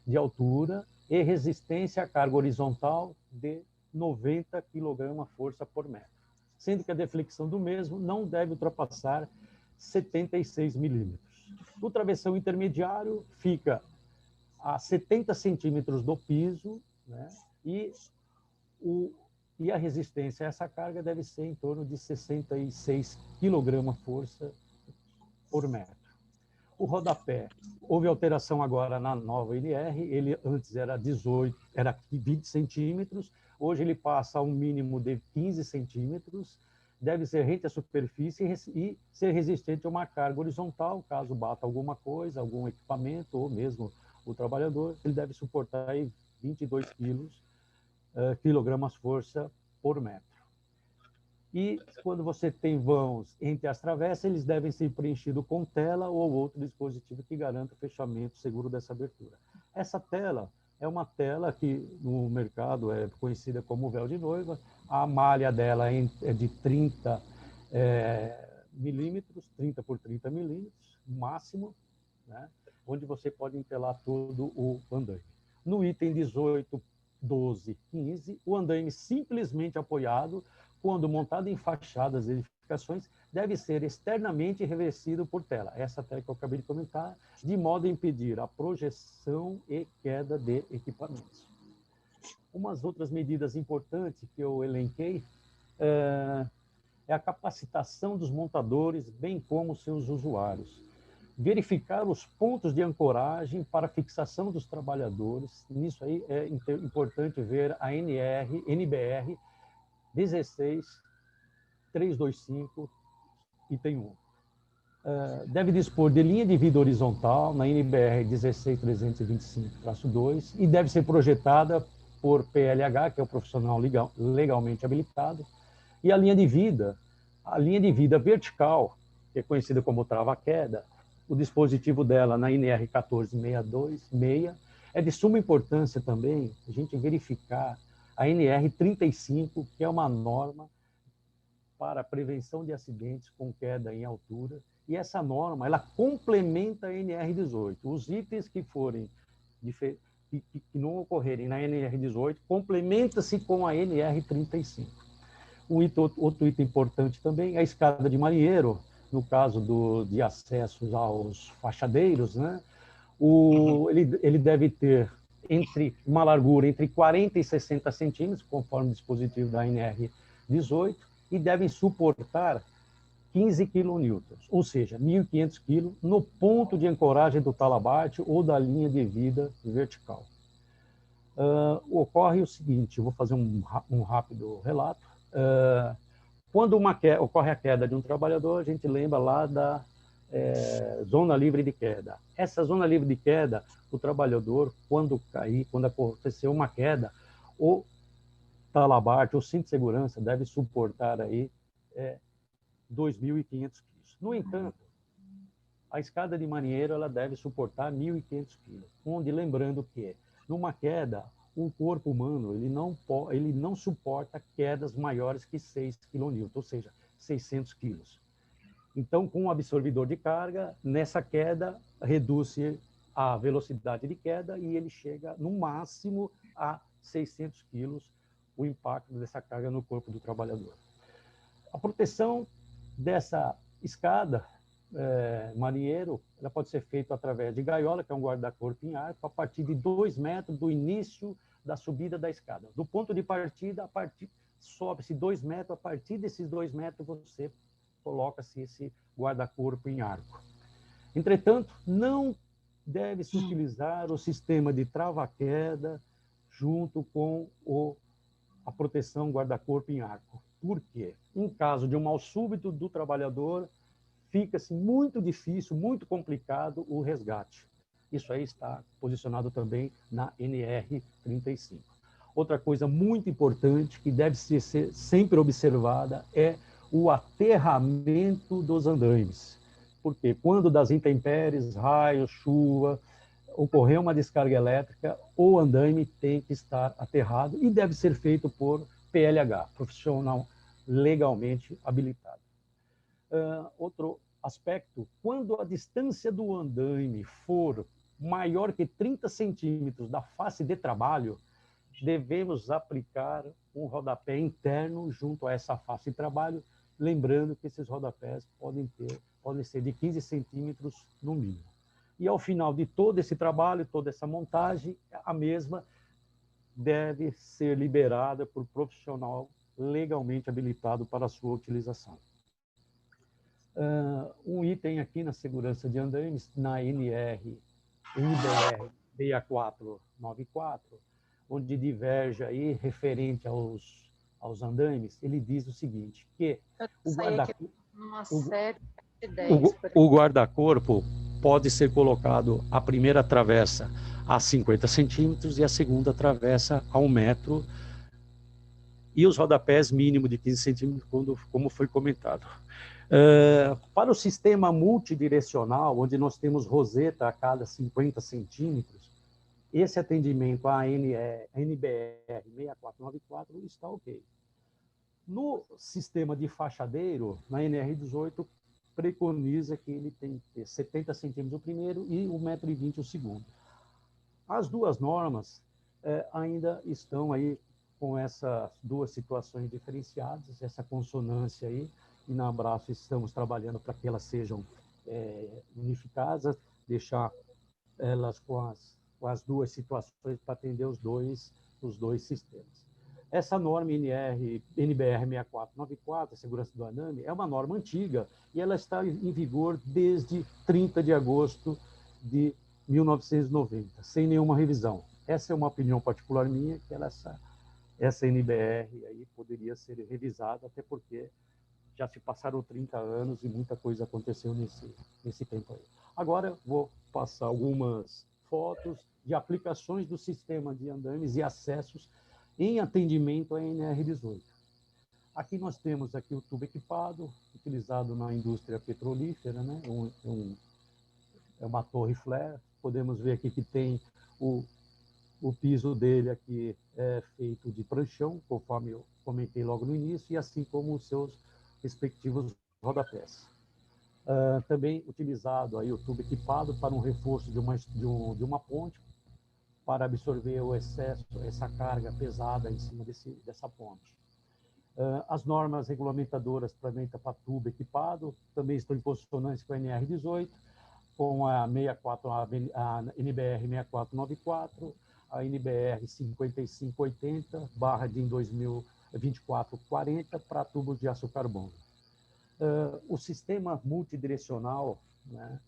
de altura e resistência à carga horizontal de 90 kg/força por metro, sendo que a deflexão do mesmo não deve ultrapassar 76 milímetros. O travessão intermediário fica a 70 centímetros do piso, né, e a resistência a essa carga deve ser em torno de 66 kg/força por metro. O rodapé, houve alteração agora na nova NR, ele antes era 20 centímetros, hoje ele passa a um mínimo de 15 centímetros, deve ser rente à superfície e ser resistente a uma carga horizontal, caso bata alguma coisa, algum equipamento, ou mesmo o trabalhador, ele deve suportar aí 22 kg/força por metro. E quando você tem vãos entre as travessas, eles devem ser preenchidos com tela ou outro dispositivo que garanta o fechamento seguro dessa abertura. Essa tela é uma tela que no mercado é conhecida como véu de noiva. A malha dela é de 30 milímetros, 30 por 30 milímetros, máximo, né? Onde você pode entelar todo o andaime. No item 18, 12, 15, o andaime simplesmente apoiado, quando montado em fachadas e edificações, deve ser externamente revestido por tela. Essa tela que eu acabei de comentar, de modo a impedir a projeção e queda de equipamentos. Umas outras medidas importantes que eu elenquei é a capacitação dos montadores, bem como seus usuários. Verificar os pontos de ancoragem para fixação dos trabalhadores. Nisso aí é importante ver a NBR 16325, item 1. Deve dispor de linha de vida horizontal na NBR 16325-2 e deve ser projetada por PLH, que é o profissional legalmente habilitado, e a linha de vida vertical, que é conhecida como trava-queda, o dispositivo dela na NR 14626. É de suma importância também a gente verificar a NR 35, que é uma norma para a prevenção de acidentes com queda em altura, e essa norma ela complementa a NR 18. Os itens que forem que não ocorrerem na NR 18 complementa-se com a NR 35. Outro item importante também é a escada de marinheiro, no caso de acessos aos fachadeiros, né? Ele deve ter uma largura entre 40 e 60 centímetros, conforme o dispositivo da NR 18, e devem suportar 15 kN, ou seja, 1.500 kg, no ponto de ancoragem do talabarte ou da linha de vida vertical. Ocorre o seguinte, eu vou fazer um rápido relato. Quando ocorre a queda de um trabalhador, a gente lembra lá da zona livre de queda. Essa zona livre de queda, o trabalhador, quando acontecer uma queda, o talabarte, o cinto de segurança, deve suportar aí 2.500 quilos. No entanto, a escada de marinheiro ela deve suportar 1.500 quilos, onde, lembrando que, numa queda, o corpo humano ele não suporta quedas maiores que 6 kN, ou seja, 600 quilos. Então, com o absorvidor de carga, nessa queda, reduz-se a velocidade de queda e ele chega, no máximo, a 600 quilos, o impacto dessa carga no corpo do trabalhador. A proteção dessa escada marinheiro, ela pode ser feita através de gaiola, que é um guarda-corpo em arco, a partir de 2 metros do início da subida da escada. Do ponto de partida, sobe-se 2 metros, a partir desses 2 metros você coloca-se esse guarda-corpo em arco. Entretanto, não deve-se utilizar o sistema de trava-queda junto com a proteção guarda-corpo em arco. Por quê? Em caso de um mal súbito do trabalhador, fica-se muito difícil, muito complicado o resgate. Isso aí está posicionado também na NR 35. Outra coisa muito importante que deve ser sempre observada é o aterramento dos andaimes. Porque quando das intempéries, raios, chuva, ocorrer uma descarga elétrica, o andaime tem que estar aterrado e deve ser feito por PLH, profissional legalmente habilitado. Outro aspecto, quando a distância do andaime for maior que 30 centímetros da face de trabalho, devemos aplicar um rodapé interno junto a essa face de trabalho, lembrando que esses rodapés podem ser de 15 centímetros no mínimo. E ao final de todo esse trabalho, toda essa montagem, a mesma deve ser liberada por profissional legalmente habilitado para a sua utilização. Um item aqui na segurança de andaimes, na NBR 6494, onde diverge aí referente aos andaimes, ele diz o seguinte, que o guarda-corpo pode ser colocado a primeira travessa a 50 centímetros e a segunda travessa a 1 metro, e os rodapés mínimo de 15 centímetros, como foi comentado. Para o sistema multidirecional, onde nós temos roseta a cada 50 centímetros, esse atendimento à NBR 6494 está ok. No sistema de fachadeiro, na NR 18, preconiza que ele tem que ter 70 centímetros o primeiro e 1,20 m o segundo. As duas normas ainda estão aí com essas duas situações diferenciadas, essa consonância aí, e na Abraço estamos trabalhando para que elas sejam unificadas, deixar elas com as duas situações para atender os dois sistemas. Essa norma NBR 6494, a segurança do andaime, é uma norma antiga e ela está em vigor desde 30 de agosto de 1990, sem nenhuma revisão. Essa é uma opinião particular minha, que essa NBR aí poderia ser revisada, até porque já se passaram 30 anos e muita coisa aconteceu nesse tempo aí. Agora vou passar algumas fotos de aplicações do sistema de andaimes e acessos em atendimento à NR18. Aqui nós temos aqui o tubo equipado, utilizado na indústria petrolífera, né? é uma torre flare. Podemos ver aqui que tem o piso dele aqui é feito de pranchão, conforme eu comentei logo no início, e assim como os seus respectivos rodapés. Também utilizado aí o tubo equipado para um reforço de uma ponte, para absorver o excesso, essa carga pesada em cima dessa ponte. As normas regulamentadoras para tubo equipado também estão em consonância com a NR18, com a NBR 6494, a NBR 5580, de 2024-40, para tubos de aço carbono. O sistema multidirecional, né,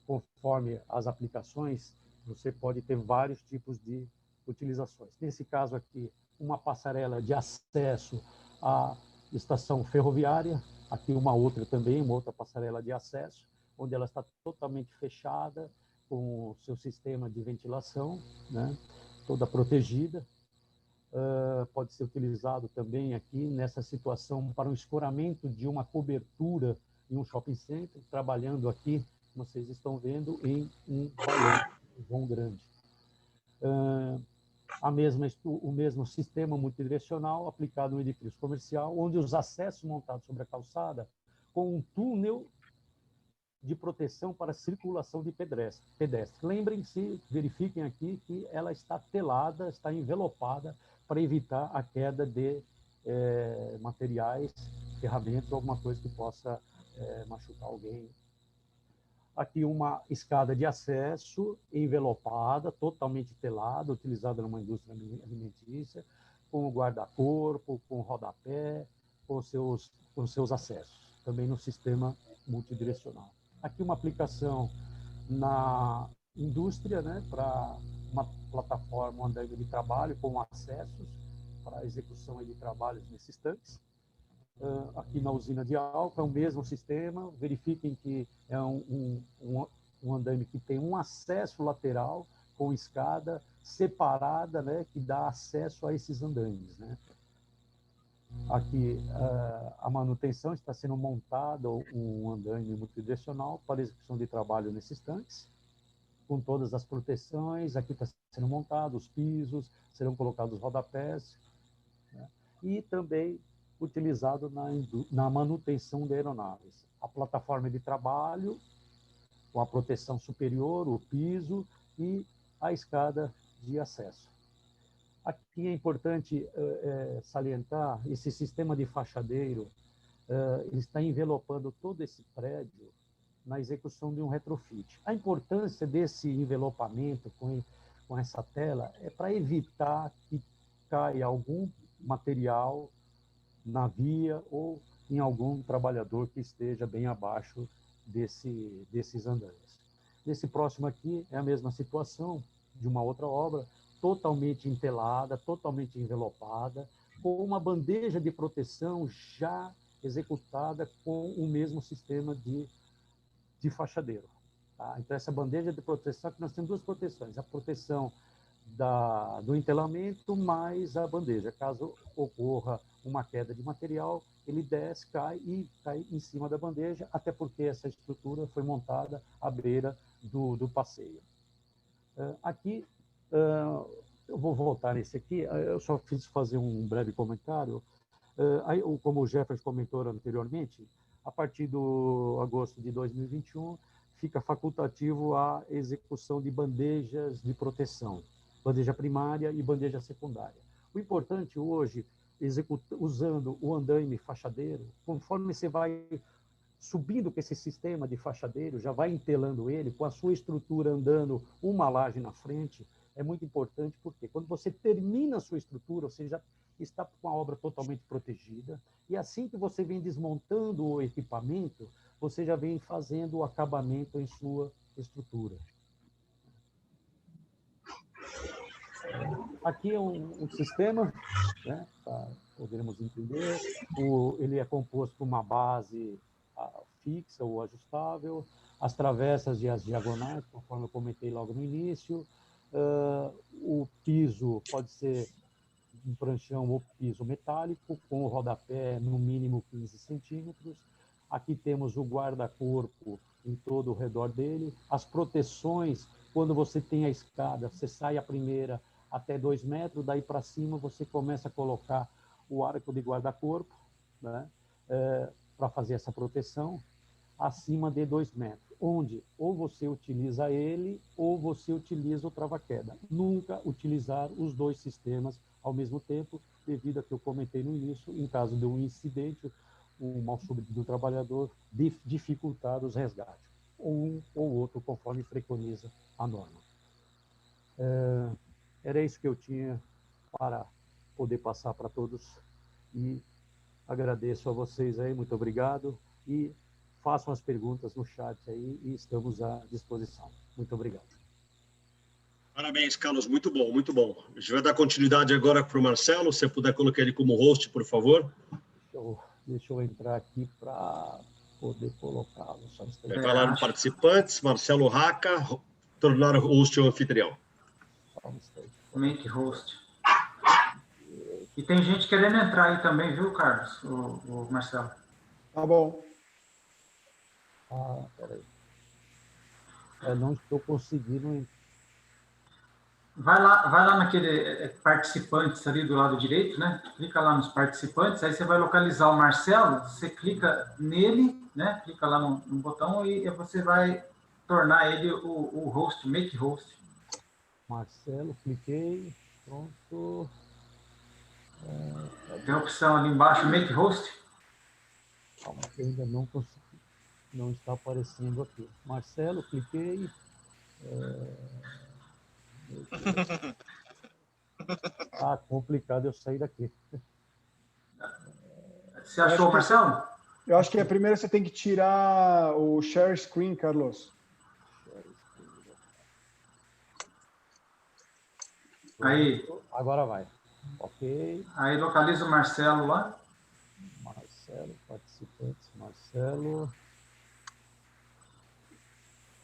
conforme as aplicações, você pode ter vários tipos de utilizações. Nesse caso aqui, uma passarela de acesso à estação ferroviária, aqui uma outra passarela de acesso, onde ela está totalmente fechada, com o seu sistema de ventilação, né, toda protegida. Pode ser utilizado também aqui nessa situação para um escoramento de uma cobertura em um shopping center, trabalhando aqui, como vocês estão vendo, em um vão grande. O mesmo sistema multidirecional aplicado no edifício comercial, onde os acessos montados sobre a calçada com um túnel de proteção para circulação de pedestres. Lembrem-se, verifiquem aqui que ela está telada, está envelopada para evitar a queda de materiais, ferramentas, alguma coisa que possa machucar alguém. Aqui uma escada de acesso envelopada, totalmente telada, utilizada numa indústria alimentícia, com guarda-corpo, com rodapé, com seus acessos, também no sistema multidirecional. Aqui uma aplicação na indústria, né, para uma plataforma, um andaime de trabalho com acessos para a execução de trabalhos nesses tanques. Aqui na usina de álcool é o mesmo sistema. Verifiquem que é um andaime que tem um acesso lateral com escada separada, né, que dá acesso a esses andaimes, né. Aqui a manutenção está sendo montada um andaime multidirecional para execução de trabalho nesses tanques, com todas as proteções. Aqui está sendo montado os pisos, serão colocados rodapés, né, e também utilizado na manutenção de aeronaves. A plataforma de trabalho, com a proteção superior, o piso e a escada de acesso. Aqui é importante salientar, esse sistema de fachadeiro, ele está envelopando todo esse prédio na execução de um retrofit. A importância desse envelopamento com essa tela é para evitar que caia algum material na via ou em algum trabalhador que esteja bem abaixo desses andames. Nesse próximo aqui é a mesma situação de uma outra obra, totalmente entelada, totalmente envelopada, com uma bandeja de proteção já executada com o mesmo sistema de fachadeiro. Tá? Então, essa bandeja de proteção, que nós temos duas proteções, a proteção do entelamento mais a bandeja. Caso ocorra uma queda de material, ele desce, cai em cima da bandeja, até porque essa estrutura foi montada à beira do passeio. Aqui, eu vou voltar nesse aqui, eu só fiz fazer um breve comentário. Como o Jefferson comentou anteriormente, a partir do agosto de 2021, fica facultativo a execução de bandejas de proteção, bandeja primária e bandeja secundária. O importante hoje, usando o andaime fachadeiro, conforme você vai subindo com esse sistema de fachadeiro, já vai entelando ele, com a sua estrutura andando uma laje na frente, é muito importante, porque quando você termina a sua estrutura, você já está com a obra totalmente protegida, e assim que você vem desmontando o equipamento, você já vem fazendo o acabamento em sua estrutura. Aqui é um sistema, né, para podermos entender. Ele é composto por uma base fixa ou ajustável, as travessas e as diagonais, conforme eu comentei logo no início. O piso pode ser um pranchão ou piso metálico, com o rodapé no mínimo 15 centímetros. Aqui temos o guarda-corpo em todo o redor dele. As proteções, quando você tem a escada, você sai a primeira até 2 metros, daí para cima você começa a colocar o arco de guarda-corpo, né? Para fazer essa proteção, acima de 2 metros, onde ou você utiliza ele ou você utiliza o trava-queda. Nunca utilizar os 2 sistemas ao mesmo tempo, devido a que eu comentei no início, em caso de um incidente, um mal súbito do trabalhador, dificultar os resgates, um ou outro, conforme preconiza a norma. Era isso que eu tinha para poder passar para todos, e agradeço a vocês aí, muito obrigado, e façam as perguntas no chat aí, e estamos à disposição. Muito obrigado. Parabéns, Carlos, muito bom, muito bom. A gente vai dar continuidade agora para o Marcelo, se você puder colocar ele como host, por favor. Deixa eu entrar aqui para poder colocá-lo. Vai lá no participantes, Marcelo Raca, tornar host ou anfitrião. Make host. E tem gente querendo entrar aí também, viu, Carlos? O Marcelo. Tá bom. Peraí. Eu não estou conseguindo. Vai lá naquele participantes ali do lado direito, né? Clica lá nos participantes, aí você vai localizar o Marcelo, você clica nele, né? Clica lá no botão e você vai tornar ele o host, make host. Marcelo, cliquei, pronto. Tem a opção ali embaixo, make host. Calma, que eu ainda não consegui. Não está aparecendo aqui. Marcelo, cliquei. Complicado eu sair daqui. Você achou, Marcelo? Eu acho que primeiro você tem que tirar o share screen, Carlos. Aí. Agora vai. Ok. Aí localiza o Marcelo lá. Marcelo, participantes, Marcelo.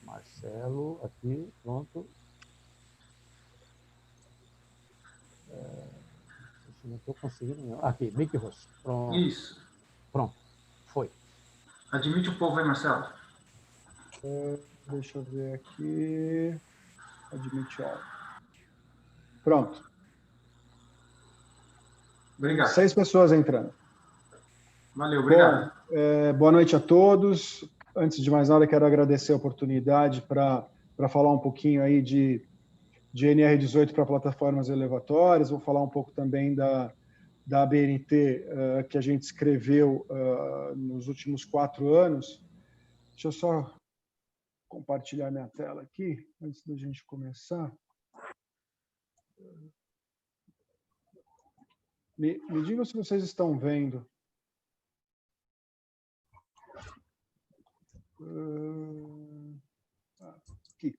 Marcelo, aqui, pronto. Não estou conseguindo. Aqui, make host. Pronto. Isso. Pronto. Foi. Admite o povo aí, Marcelo. Deixa eu ver aqui. Admite all. Pronto. Obrigado. 6 pessoas entrando. Valeu, obrigado. Bom, boa noite a todos. Antes de mais nada, quero agradecer a oportunidade para falar um pouquinho aí de NR18 para plataformas elevatórias. Vou falar um pouco também da ABNT que a gente escreveu nos últimos 4 anos. Deixa eu só compartilhar minha tela aqui, antes da gente começar. Me digam se vocês estão vendo. Aqui.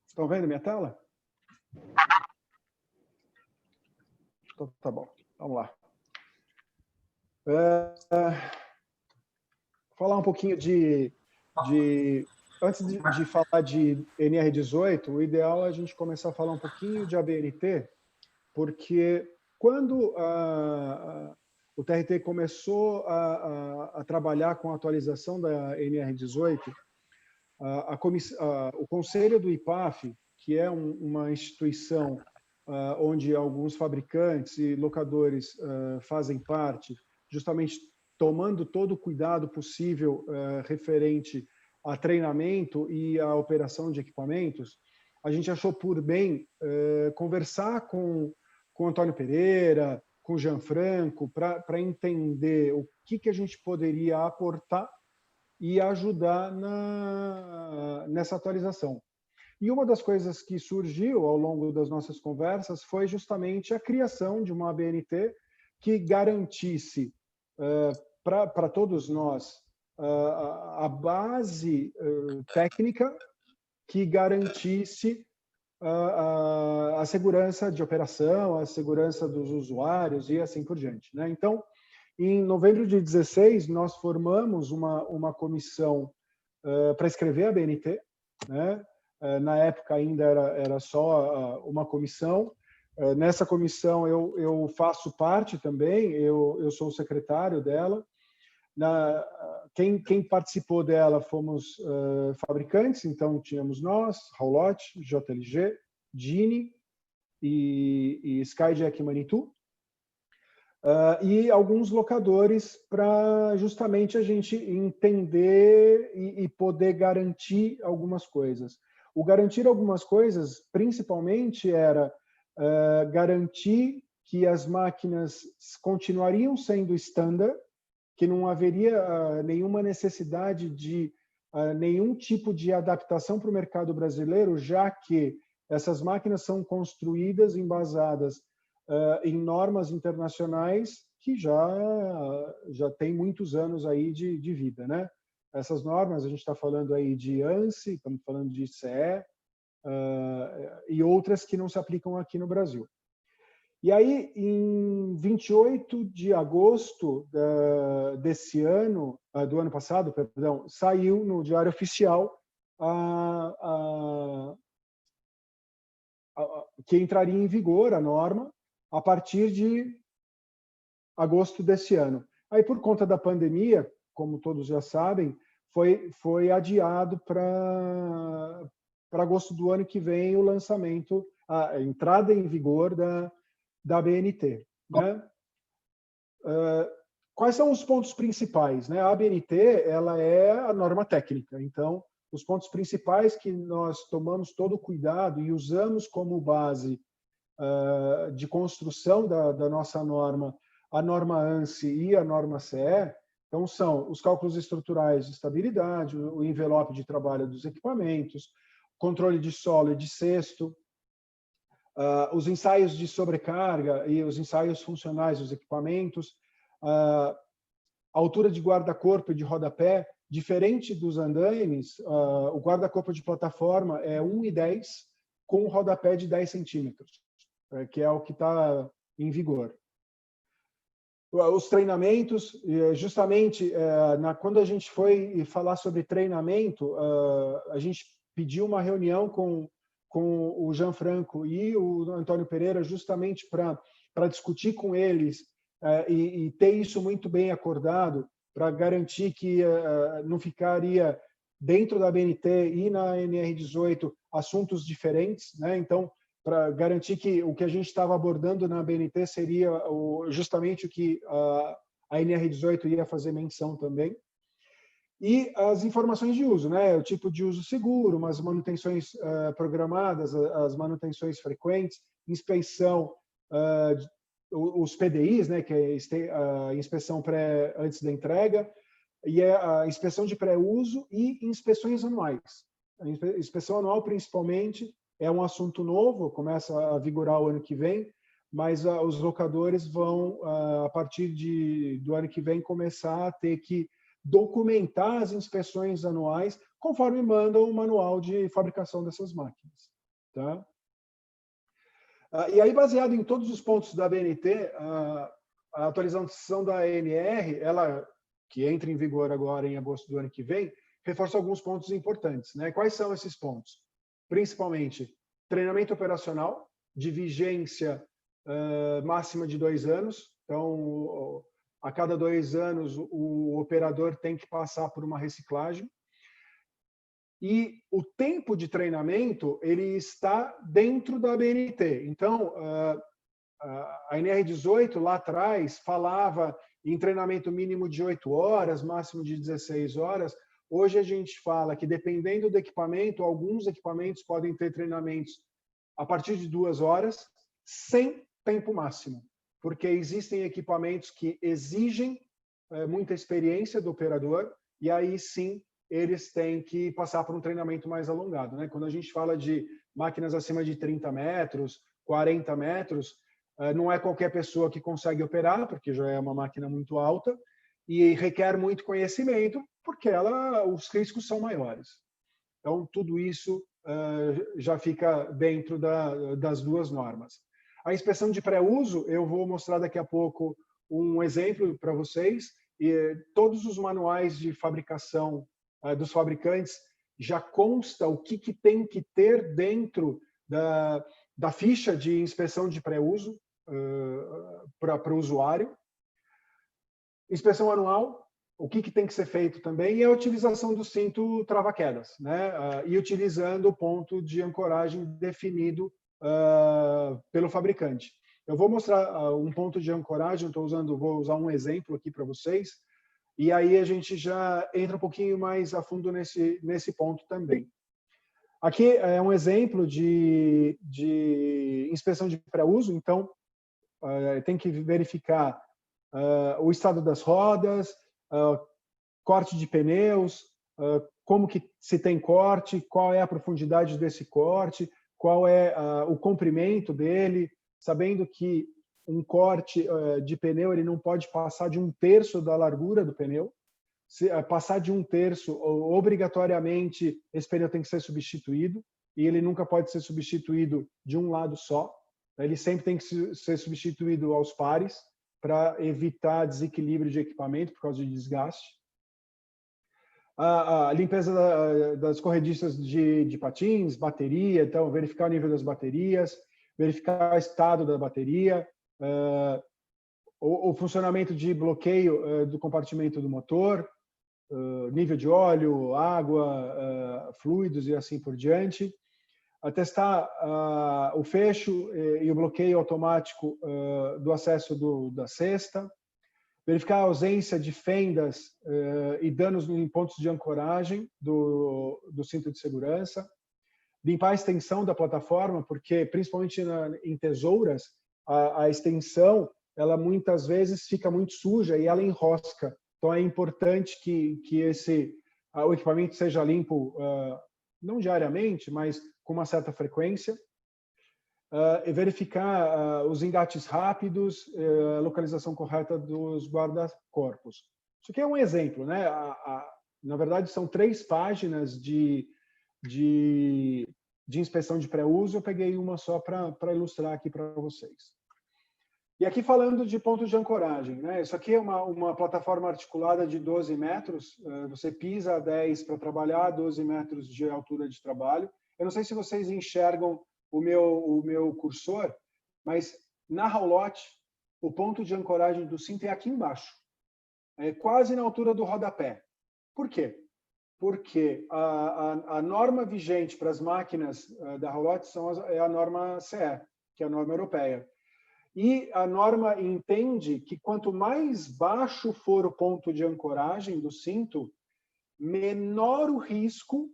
Estão vendo minha tela? Então, tá bom, vamos lá. Falar um pouquinho antes de falar de NR18, o ideal é a gente começar a falar um pouquinho de ABNT, porque quando o TRT começou a trabalhar com a atualização da NR18, o Conselho do IPAF, que é uma instituição onde alguns fabricantes e locadores fazem parte, justamente tomando todo o cuidado possível referente a treinamento e a operação de equipamentos, a gente achou por bem conversar com o Antônio Pereira, com o Gianfranco, para entender o que a gente poderia aportar e ajudar nessa atualização. E uma das coisas que surgiu ao longo das nossas conversas foi justamente a criação de uma ABNT que garantisse para todos nós a base técnica que garantisse a segurança de operação, a segurança dos usuários e assim por diante, né? Então, em novembro de 2016, nós formamos uma comissão para escrever a ABNT, né? Na época ainda era só uma comissão. Nessa comissão eu faço parte também, eu sou o secretário dela. Quem participou dela fomos fabricantes, então tínhamos nós, Roulotte, JLG, Gini e Skyjack Manitou, e alguns locadores para justamente a gente entender e poder garantir algumas coisas. O garantir algumas coisas, principalmente, era garantir que as máquinas continuariam sendo standard, que não haveria nenhuma necessidade de nenhum tipo de adaptação para o mercado brasileiro, já que essas máquinas são construídas, embasadas em normas internacionais que já tem muitos anos aí de vida, né? Essas normas, a gente está falando aí de ANSI, estamos falando de CE, e outras que não se aplicam aqui no Brasil. E aí, em 28 de agosto desse ano, do ano passado, perdão, saiu no Diário Oficial que entraria em vigor a norma a partir de agosto desse ano. Aí, por conta da pandemia, como todos já sabem, foi adiado para agosto do ano que vem o lançamento, a entrada em vigor da ABNT, né? Quais são os pontos principais, né? A ABNT, ela é a norma técnica, então os pontos principais que nós tomamos todo o cuidado e usamos como base de construção da nossa norma, a norma ANSI e a norma CE, então são os cálculos estruturais de estabilidade, o envelope de trabalho dos equipamentos, controle de solo e de cesto, os ensaios de sobrecarga e os ensaios funcionais dos equipamentos, a altura de guarda-corpo e de rodapé, diferente dos andaimes, o guarda-corpo de plataforma é 1,10 com um rodapé de 10 centímetros, que é o que está em vigor. Os treinamentos, justamente, quando a gente foi falar sobre treinamento, a gente pediu uma reunião com o Gianfranco e o Antônio Pereira, justamente para discutir com eles e ter isso muito bem acordado, para garantir que não ficaria dentro da BNT e na NR18 assuntos diferentes, né? Então, para garantir que o que a gente estava abordando na BNT seria justamente o que a NR18 ia fazer menção também. E as informações de uso, né? O tipo de uso seguro, as manutenções programadas, as manutenções frequentes, inspeção, os PDIs, né? Que é a inspeção antes da entrega, e a inspeção de pré-uso e inspeções anuais. A inspeção anual, principalmente, é um assunto novo, começa a vigorar o ano que vem, mas os locadores vão, a partir do ano que vem, começar a ter que documentar as inspeções anuais, conforme manda o manual de fabricação dessas máquinas. Tá? E aí, baseado em todos os pontos da BNT, a atualização da ANR, ela, que entra em vigor agora em agosto do ano que vem, reforça alguns pontos importantes, né? Quais são esses pontos? Principalmente, treinamento operacional, de vigência máxima de 2 anos. Então, a cada 2 anos, o operador tem que passar por uma reciclagem. E o tempo de treinamento, ele está dentro da BNT. Então, a NR18, lá atrás, falava em treinamento mínimo de 8 horas, máximo de 16 horas. Hoje a gente fala que, dependendo do equipamento, alguns equipamentos podem ter treinamentos a partir de 2 horas, sem tempo máximo, porque existem equipamentos que exigem muita experiência do operador, e aí sim eles têm que passar por um treinamento mais alongado, né? Quando a gente fala de máquinas acima de 30 metros, 40 metros, não é qualquer pessoa que consegue operar, porque já é uma máquina muito alta, e requer muito conhecimento, porque os riscos são maiores. Então, tudo isso já fica dentro das 2 normas. A inspeção de pré-uso, eu vou mostrar daqui a pouco um exemplo para vocês. E todos os manuais de fabricação dos fabricantes já consta o que tem que ter dentro da ficha de inspeção de pré-uso para o usuário. Inspeção anual, o que tem que ser feito também, e a utilização do cinto trava-quedas, né? E utilizando o ponto de ancoragem definido pelo fabricante. Eu vou mostrar um ponto de ancoragem, vou usar um exemplo aqui para vocês, e aí a gente já entra um pouquinho mais a fundo nesse ponto também. Aqui é um exemplo de inspeção de pré-uso, então tem que verificar o estado das rodas, corte de pneus, como que se tem corte, qual é a profundidade desse corte, qual é o comprimento dele, sabendo que um corte de pneu ele não pode passar de 1/3 da largura do pneu. Se passar de 1/3, obrigatoriamente esse pneu tem que ser substituído, e ele nunca pode ser substituído de um lado só. Ele sempre tem que ser substituído aos pares para evitar desequilíbrio de equipamento por causa de desgaste. A limpeza das corrediças de patins, bateria, então verificar o nível das baterias, verificar o estado da bateria, o funcionamento de bloqueio do compartimento do motor, nível de óleo, água, fluidos e assim por diante. Testar o fecho e o bloqueio automático do acesso da cesta. Verificar a ausência de fendas e danos em pontos de ancoragem do cinto de segurança. Limpar a extensão da plataforma, porque principalmente em tesouras, a extensão ela muitas vezes fica muito suja e ela enrosca. Então é importante que o equipamento seja limpo não diariamente, mas com uma certa frequência. Verificar os engates rápidos, a localização correta dos guarda-corpos. Isso aqui é um exemplo, né? Na verdade, são 3 páginas de inspeção de pré-uso. Eu peguei uma só para ilustrar aqui para vocês. E aqui falando de pontos de ancoragem, né? Isso aqui é uma plataforma articulada de 12 metros. Você pisa a 10 para trabalhar, 12 metros de altura de trabalho. Eu não sei se vocês enxergam o meu cursor, mas na roulotte, o ponto de ancoragem do cinto é aqui embaixo. É quase na altura do rodapé. Por quê? Porque a norma vigente para as máquinas da roulotte é a norma CE, que é a norma europeia. E a norma entende que quanto mais baixo for o ponto de ancoragem do cinto, menor o risco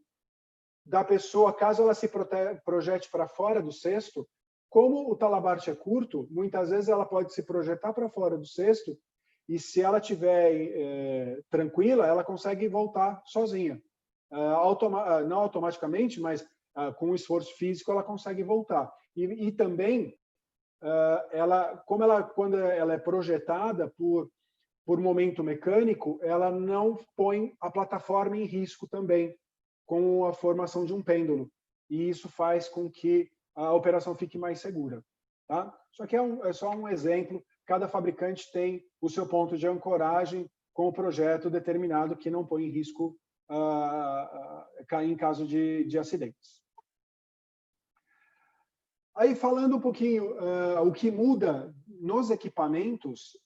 da pessoa, caso ela se projete para fora do cesto. Como o talabarte é curto, muitas vezes ela pode se projetar para fora do cesto, e se ela estiver tranquila, ela consegue voltar sozinha. Não automaticamente, mas com um esforço físico ela consegue voltar. E também, quando ela é projetada por momento mecânico, ela não põe a plataforma em risco também, com a formação de um pêndulo. E isso faz com que a operação fique mais segura. Tá? Isso aqui é só um exemplo. Cada fabricante tem o seu ponto de ancoragem com o projeto determinado que não põe em risco em caso de acidentes. Aí, falando um pouquinho o que muda nos equipamentos.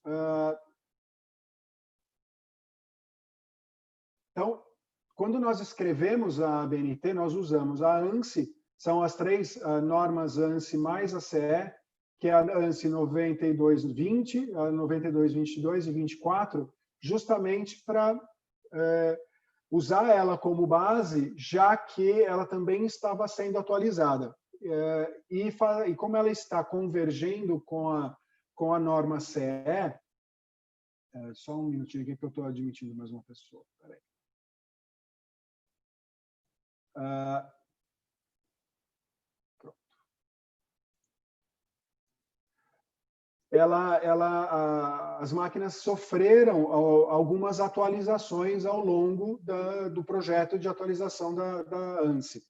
Então, quando nós escrevemos a ABNT, nós usamos a ANSI, são as 3 normas ANSI mais a CE, que é a ANSI 9220, a 9222 e 24, justamente para usar ela como base, já que ela também estava sendo atualizada. E como ela está convergendo com a norma CE, só um minutinho aqui que eu estou admitindo mais uma pessoa. Peraí. Pronto. As máquinas sofreram algumas atualizações ao longo do projeto de atualização da ANSI.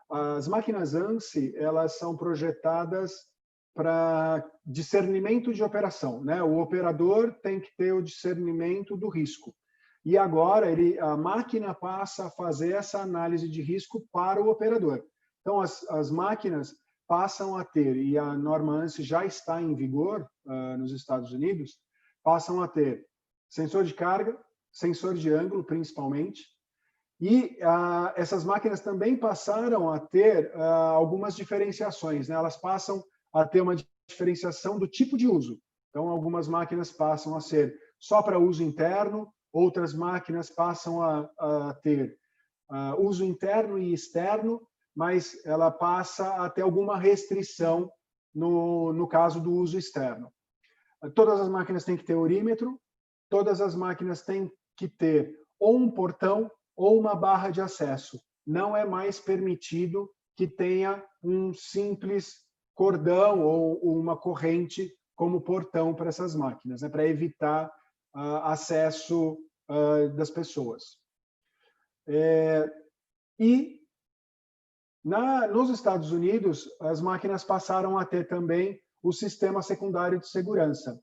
As máquinas ANSI, elas são projetadas para discernimento de operação, né? O operador tem que ter o discernimento do risco. e agora a máquina passa a fazer essa análise de risco para o operador. Então, as máquinas passam a ter, e a norma ANSI já está em vigor nos Estados Unidos, passam a ter sensor de carga, sensor de ângulo, principalmente, e essas máquinas também passaram a ter algumas diferenciações, né? Elas passam a ter uma diferenciação do tipo de uso. Então, algumas máquinas passam a ser só para uso interno, outras máquinas passam a ter uso interno e externo, mas ela passa a ter alguma restrição no caso do uso externo. Todas as máquinas têm que ter orímetro, todas as máquinas têm que ter ou um portão ou uma barra de acesso. Não é mais permitido que tenha um simples cordão ou uma corrente como portão para essas máquinas, né, para evitar acesso das pessoas. E nos Estados Unidos, as máquinas passaram a ter também o sistema secundário de segurança,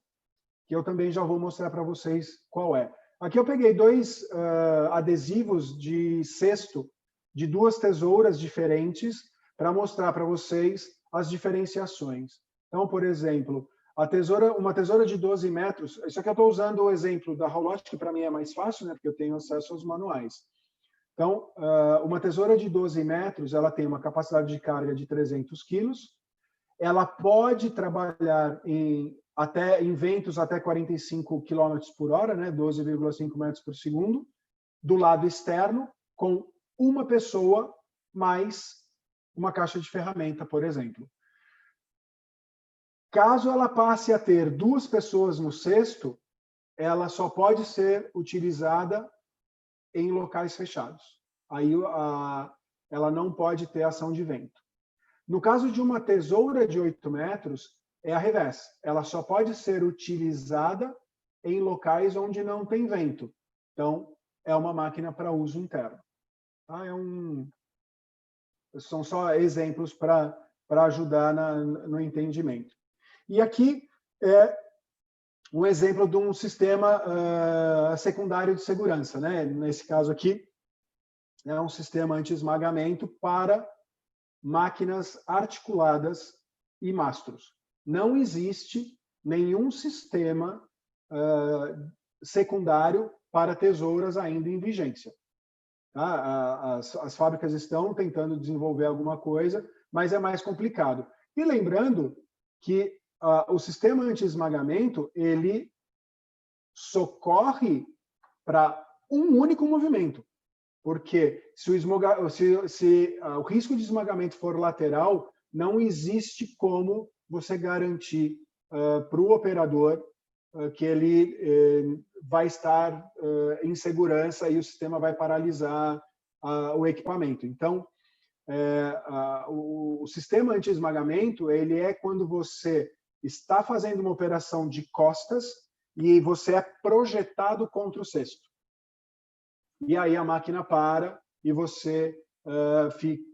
que eu também já vou mostrar para vocês qual é. Aqui eu peguei dois adesivos de cesto de duas tesouras diferentes para mostrar para vocês as diferenciações. Então, por exemplo, uma tesoura de 12 metros, isso aqui eu estou usando o exemplo da Hologic, que para mim é mais fácil, né, porque eu tenho acesso aos manuais. Então, uma tesoura de 12 metros, ela tem uma capacidade de carga de 300 quilos, ela pode trabalhar em ventos até 45 km por hora, né, 12,5 metros por segundo, do lado externo, com uma pessoa mais uma caixa de ferramenta, por exemplo. Caso ela passe a ter duas pessoas no cesto, ela só pode ser utilizada em locais fechados. Aí ela não pode ter ação de vento. No caso de uma tesoura de 8 metros, é a revés. Ela só pode ser utilizada em locais onde não tem vento. Então, é uma máquina para uso interno. Tá? São só exemplos para ajudar no entendimento. E aqui é um exemplo de um sistema secundário de segurança, né? Nesse caso aqui, é um sistema anti-esmagamento para máquinas articuladas e mastros. Não existe nenhum sistema secundário para tesouras ainda em vigência. Tá? As fábricas estão tentando desenvolver alguma coisa, mas é mais complicado. E lembrando que o sistema anti-esmagamento, ele socorre para um único movimento, porque se o risco de esmagamento for lateral, não existe como você garantir para o operador que ele vai estar em segurança e o sistema vai paralisar o equipamento. Então, o sistema anti-esmagamento, ele é quando você está fazendo uma operação de costas e você é projetado contra o cesto. E aí a máquina para e você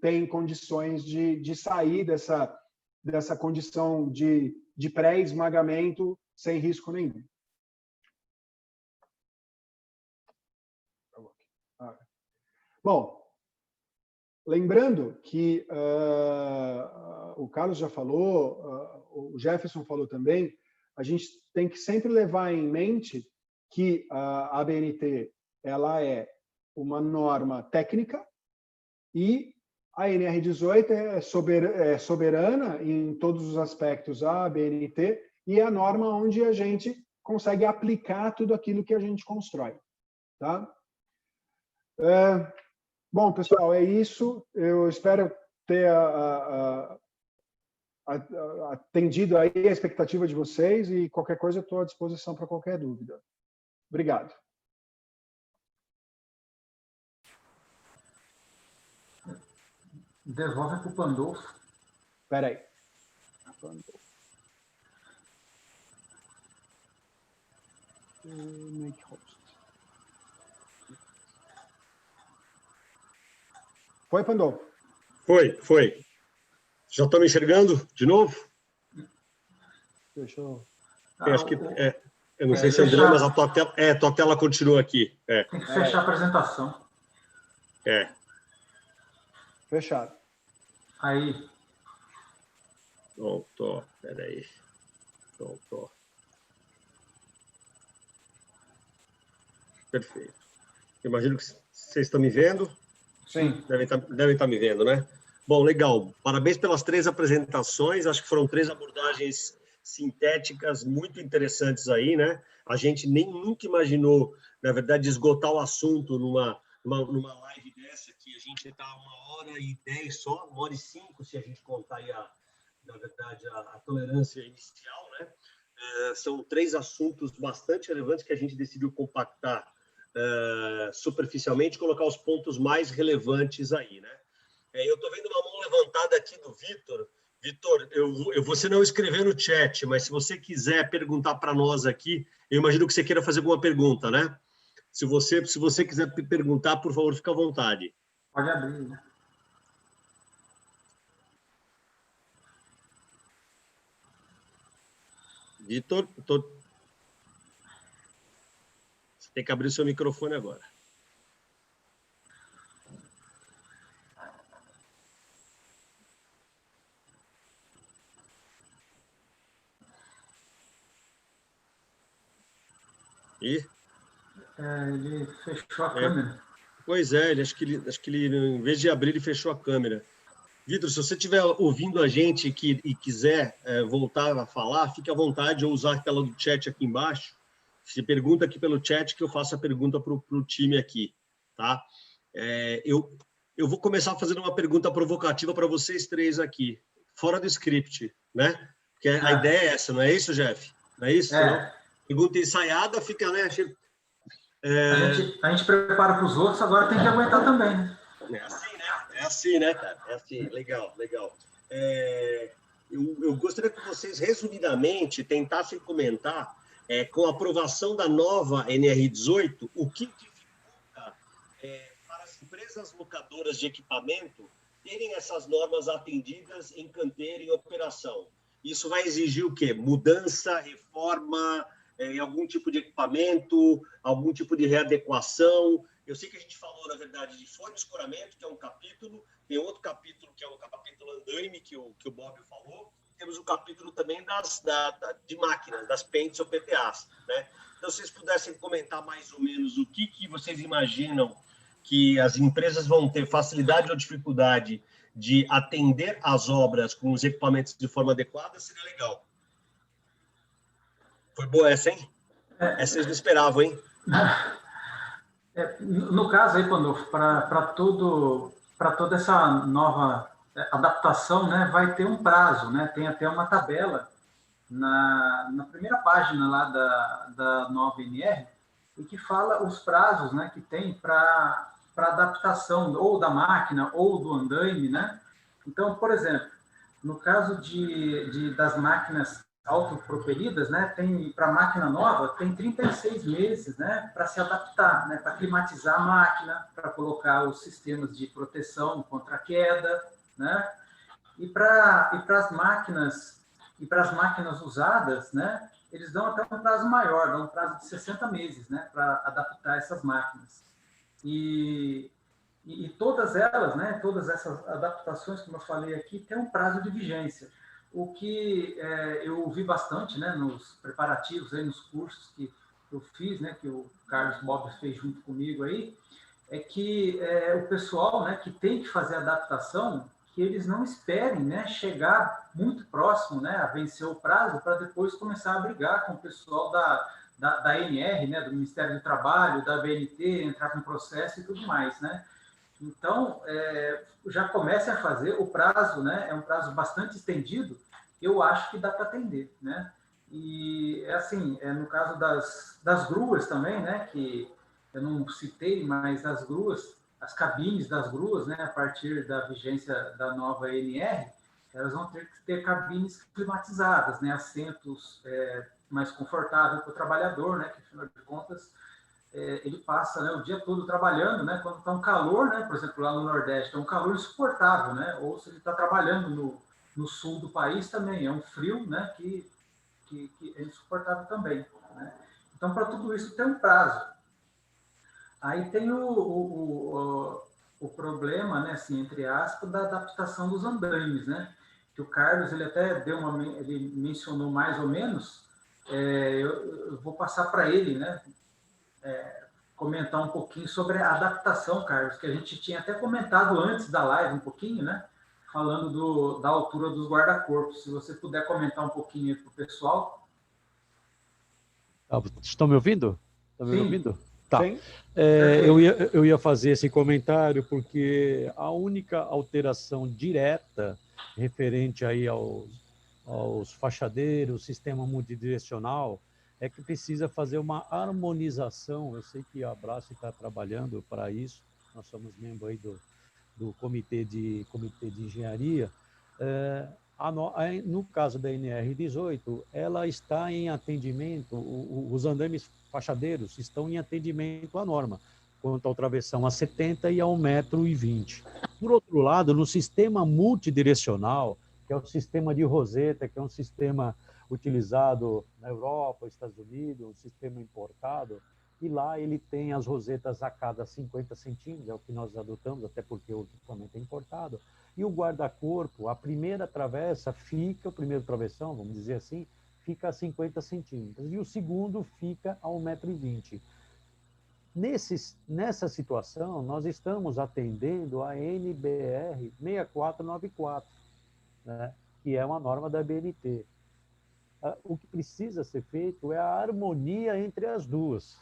tem condições de sair dessa condição de pré-esmagamento sem risco nenhum. Bom, lembrando que o Carlos já falou, o Jefferson falou também, a gente tem que sempre levar em mente que a ABNT ela é uma norma técnica e a NR18 é soberana em todos os aspectos à ABNT e é a norma onde a gente consegue aplicar tudo aquilo que a gente constrói. Tá? Bom, pessoal, é isso. Eu espero ter atendido aí a expectativa de vocês e qualquer coisa eu estou à disposição para qualquer dúvida. Obrigado. Devolve para o Pandolfo. Espera aí. Make host. Foi, Pandolfo? Foi. Já estão me enxergando de novo? Deixa eu... Acho que Eu não sei se é André, mas tua tela continua aqui. Tem que fechar a apresentação. Fechado. Aí. Pronto, peraí. Pronto. Perfeito. Imagino que vocês estão me vendo. Sim. Devem estar me vendo, né? Bom, legal. Parabéns pelas 3 apresentações. Acho que foram 3 abordagens sintéticas muito interessantes aí, né? A gente nunca imaginou, na verdade, esgotar o assunto numa live dessa, que a gente está 1h10 só, 1h05, se a gente contar aí, na verdade, a tolerância inicial, né? São 3 assuntos bastante relevantes que a gente decidiu compactar superficialmente, colocar os pontos mais relevantes aí, né? Eu estou vendo uma mão levantada aqui do Vitor. Vitor, você não escreveu no chat, mas se você quiser perguntar para nós aqui, eu imagino que você queira fazer alguma pergunta, né? Se você quiser perguntar, por favor, fica à vontade. Pode abrir, né? Vitor, você tem que abrir o seu microfone agora. E? Ele fechou a câmera. Pois é, acho que ele, em vez de abrir, ele fechou a câmera. Vitor, se você estiver ouvindo a gente e quiser voltar a falar, fique à vontade ou usar a tela do chat aqui embaixo. Se pergunta aqui pelo chat que eu faço a pergunta para o time aqui, tá? Eu vou começar fazendo uma pergunta provocativa para vocês 3 aqui, fora do script, né? Porque a ideia é essa, não é isso, Jeff? Não é isso? Não? Pergunta ensaiada, fica, né? A gente prepara para os outros, agora tem que aguentar também, né? É assim, né, cara? É assim, legal. Eu gostaria que vocês, resumidamente, tentassem comentar, com a aprovação da nova NR18, o que dificulta para as empresas locadoras de equipamento terem essas normas atendidas em canteiro e em operação. Isso vai exigir o quê? Mudança, reforma, em algum tipo de equipamento, algum tipo de readequação. Eu sei que a gente falou, na verdade, de forno de escoramento, que é um capítulo, tem outro capítulo, que é o capítulo andaime, que o Bob falou, temos o capítulo também de máquinas, das pentes ou PTAs, né? Então, se vocês pudessem comentar mais ou menos o que vocês imaginam que as empresas vão ter facilidade ou dificuldade de atender às obras com os equipamentos de forma adequada, seria legal. Foi boa essa, hein? Essa vocês não esperavam, hein? No caso aí, Pandolfo, para toda essa nova adaptação, né, vai ter um prazo, né? Tem até uma tabela na primeira página lá da nova NR, em que fala os prazos, né, que tem para adaptação ou da máquina ou do andaime, né? Então, por exemplo, no caso das máquinas autopropelidas, né, para a máquina nova, tem 36 meses, né, para se adaptar, né, para climatizar a máquina, para colocar os sistemas de proteção contra a queda, né, e para as máquinas usadas, né, eles dão até um prazo maior, dão um prazo de 60 meses, né, para adaptar essas máquinas. E todas elas, né, todas essas adaptações, como eu falei aqui, têm um prazo de vigência. O que eu ouvi bastante, né, nos preparativos, aí, nos cursos que eu fiz, né, que o Carlos Bob fez junto comigo aí, é que o pessoal, né, que tem que fazer a adaptação, que eles não esperem, né, chegar muito próximo, né, a vencer o prazo para depois começar a brigar com o pessoal da ANR, né, do Ministério do Trabalho, da BNT, entrar com processo e tudo mais, né? Então, já comecem a fazer o prazo, né? É um prazo bastante estendido, eu acho que dá para atender, né? E, assim, no caso das gruas também, né? Que eu não citei, mas as gruas, as cabines das gruas, né? A partir da vigência da nova NR, elas vão ter que ter cabines climatizadas, né? Assentos mais confortáveis para o trabalhador, né? Que, afinal de contas, ele passa, né, o dia todo trabalhando, né, quando está um calor, né, por exemplo, lá no Nordeste, é um calor insuportável, né, ou se ele está trabalhando no sul do país também, é um frio, né, que é insuportável também, né. Então, para tudo isso tem um prazo. Aí tem o problema, né, assim, entre aspas, da adaptação dos andaimes, né? Que o Carlos, ele até ele mencionou mais ou menos, eu vou passar para ele, né, comentar um pouquinho sobre a adaptação, Carlos, que a gente tinha até comentado antes da live um pouquinho, né, falando da altura dos guarda-corpos. Se você puder comentar um pouquinho para o pessoal. Estão me ouvindo? Estão me Sim. ouvindo? Tá. Sim. Eu ia fazer esse comentário porque a única alteração direta referente aí aos fachadeiros, sistema multidirecional, é que precisa fazer uma harmonização. Eu sei que a Brasf está trabalhando para isso, nós somos membros aí do comitê de engenharia. No caso da NR18, ela está em atendimento, os andames fachadeiros estão em atendimento à norma, quanto ao travessão a 70 e a 1,20 m. Por outro lado, no sistema multidirecional, que é o sistema de roseta, que é um sistema utilizado na Europa, Estados Unidos, um sistema importado, e lá ele tem as rosetas a cada 50 centímetros, é o que nós adotamos, até porque o equipamento é importado, e o guarda-corpo, a primeira travessa fica, o primeiro travessão, vamos dizer assim, fica a 50 centímetros, e o segundo fica a 1,20 m. Nessa situação, nós estamos atendendo a NBR 6494, né, que é uma norma da BNT. O que precisa ser feito é a harmonia entre as duas.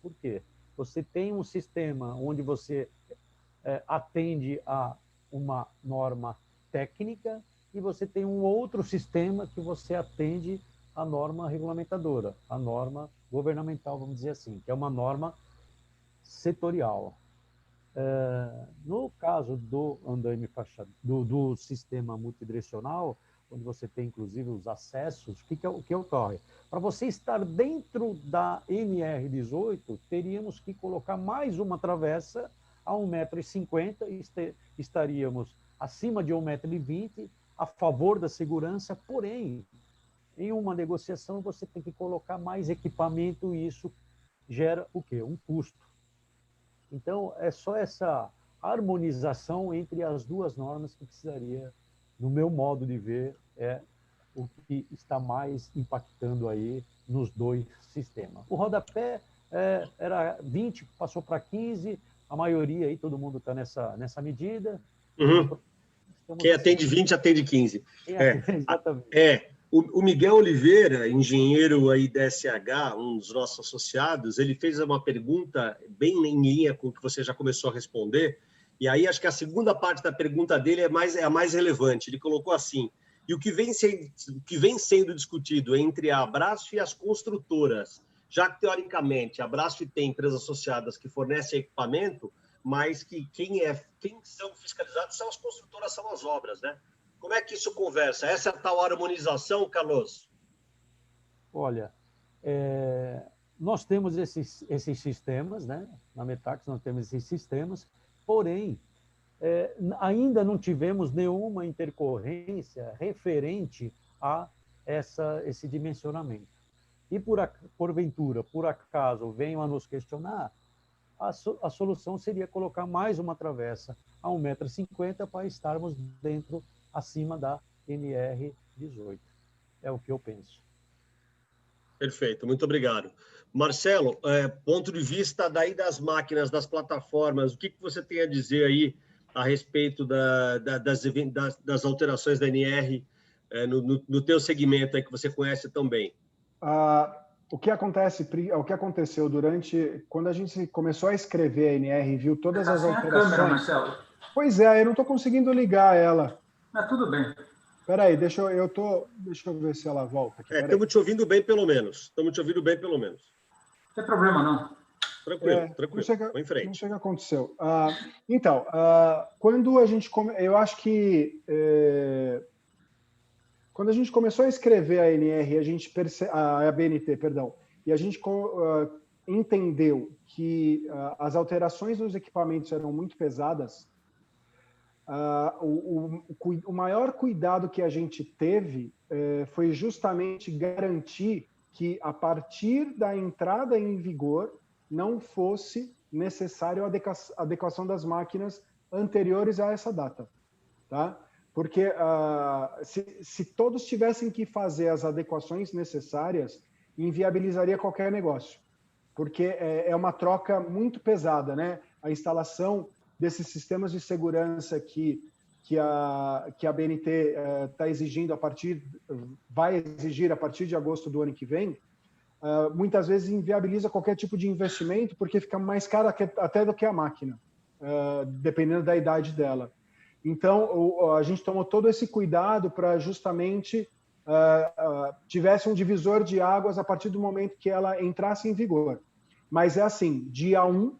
Por quê? Você tem um sistema onde você atende a uma norma técnica e você tem um outro sistema que você atende a norma regulamentadora, a norma governamental, vamos dizer assim, que é uma norma setorial. No caso do andaime do sistema multidirecional, onde você tem, inclusive, os acessos, o que ocorre? Para você estar dentro da NR18, teríamos que colocar mais uma travessa a 1,50 m, estaríamos acima de 1,20 m, a favor da segurança, porém, em uma negociação, você tem que colocar mais equipamento e isso gera o quê? Um custo. Então, é só essa harmonização entre as duas normas que precisaria, no meu modo de ver, é o que está mais impactando aí nos dois sistemas. O rodapé era 20, passou para 15, a maioria aí, todo mundo está nessa medida. Uhum. Quem atende 20, atende 15. Exatamente. O Miguel Oliveira, engenheiro aí da SH, um dos nossos associados, ele fez uma pergunta bem em linha com o que você já começou a responder, e aí acho que a segunda parte da pergunta dele é a mais relevante. Ele colocou assim: e o que vem sendo discutido entre a Brasf e as construtoras, já que, teoricamente, a Brasf tem empresas associadas que fornecem equipamento, mas que quem são fiscalizados são as construtoras, são as obras, né? Como é que isso conversa? Essa é a tal harmonização, Carlos? Olha, nós temos esses sistemas, né? Na Metax nós temos esses sistemas, porém, ainda não tivemos nenhuma intercorrência referente a esse dimensionamento. E, porventura, por acaso, venham a nos questionar, a solução seria colocar mais uma travessa a 1,50 m para estarmos acima da NR18. É o que eu penso. Perfeito, muito obrigado. Marcelo, ponto de vista daí das máquinas, das plataformas, o que você tem a dizer aí a respeito das alterações da NR no teu segmento aí que você conhece tão bem? O que aconteceu quando a gente começou a escrever a NR e viu todas as alterações... Câmera, Marcelo. Pois é, eu não estou conseguindo ligar ela. Mas tudo bem. Espera aí, deixa eu ver se ela volta aqui. Estamos te ouvindo bem, pelo menos. Não tem problema, não. Tranquilo. Vou em frente. Não sei o que aconteceu. Quando a gente... Eu acho que... Quando a gente começou a escrever a NR, a BNT, perdão, e a gente entendeu que as alterações nos equipamentos eram muito pesadas, o maior cuidado que a gente teve foi justamente garantir que, a partir da entrada em vigor, não fosse necessário a adequação das máquinas anteriores a essa data. Tá? Porque se todos tivessem que fazer as adequações necessárias, inviabilizaria qualquer negócio. Porque é uma troca muito pesada, né? A instalação desses sistemas de segurança que a BNT está exigindo vai exigir a partir de agosto do ano que vem, muitas vezes inviabiliza qualquer tipo de investimento, porque fica mais caro até do que a máquina, dependendo da idade dela. Então, a gente tomou todo esse cuidado para justamente tivesse um divisor de águas a partir do momento que ela entrasse em vigor. Mas é assim, dia 1,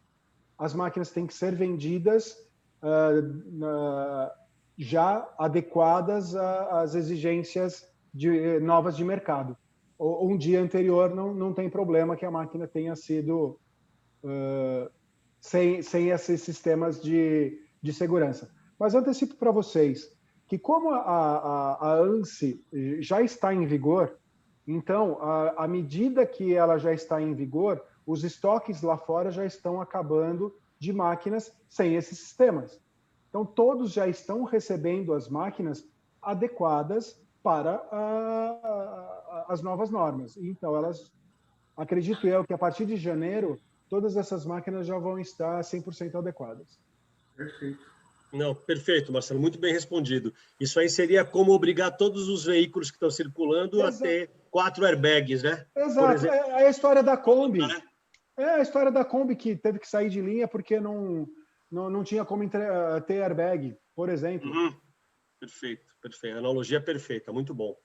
as máquinas têm que ser vendidas já adequadas às exigências novas de mercado. Um dia anterior não tem problema que a máquina tenha sido sem esses sistemas de segurança. Mas antecipo para vocês que, como a ANSI já está em vigor, então, à medida que ela já está em vigor, os estoques lá fora já estão acabando de máquinas sem esses sistemas. Então, todos já estão recebendo as máquinas adequadas para as novas normas. Então, acredito eu que a partir de janeiro, todas essas máquinas já vão estar 100% adequadas. Perfeito. Não, perfeito, Marcelo, muito bem respondido. Isso aí seria como obrigar todos os veículos que estão circulando a ter 4 airbags, né? Exato, é a história da Kombi. É a história da Kombi que teve que sair de linha porque não tinha como ter airbag, por exemplo. Perfeito, perfeito. A analogia é perfeita, muito bom.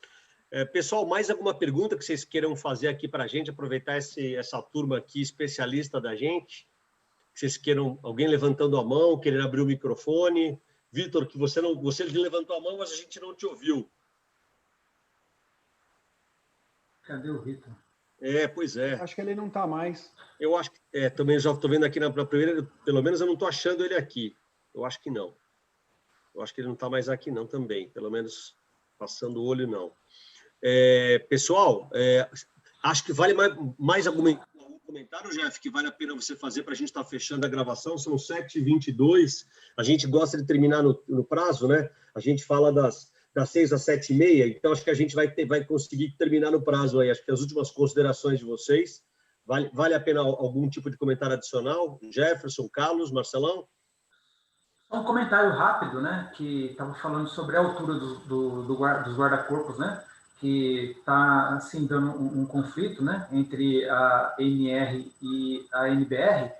Pessoal, mais alguma pergunta que vocês queiram fazer aqui para a gente, aproveitar essa turma aqui especialista da gente? Que vocês queiram, alguém levantando a mão, querendo abrir o microfone? Vitor, que você levantou a mão, mas a gente não te ouviu. Cadê o Vitor? Pois é. Acho que ele não está mais. Eu acho que também já estou vendo aqui na primeira, pelo menos eu não estou achando ele aqui. Eu acho que não. Eu acho que ele não está mais aqui não também, pelo menos passando o olho não. Pessoal, acho que vale mais algum comentário, Jeff, que vale a pena você fazer para a gente estar fechando a gravação. São 7h22, a gente gosta de terminar no prazo, né? A gente fala das 6 às 7h30, então acho que a gente vai conseguir terminar no prazo aí. Acho que as últimas considerações de vocês, vale a pena algum tipo de comentário adicional? Jefferson, Carlos, Marcelão? Um comentário rápido, né, que estava falando sobre a altura dos guarda-corpos, né, que está assim dando um conflito, né, entre a NR e a NBR.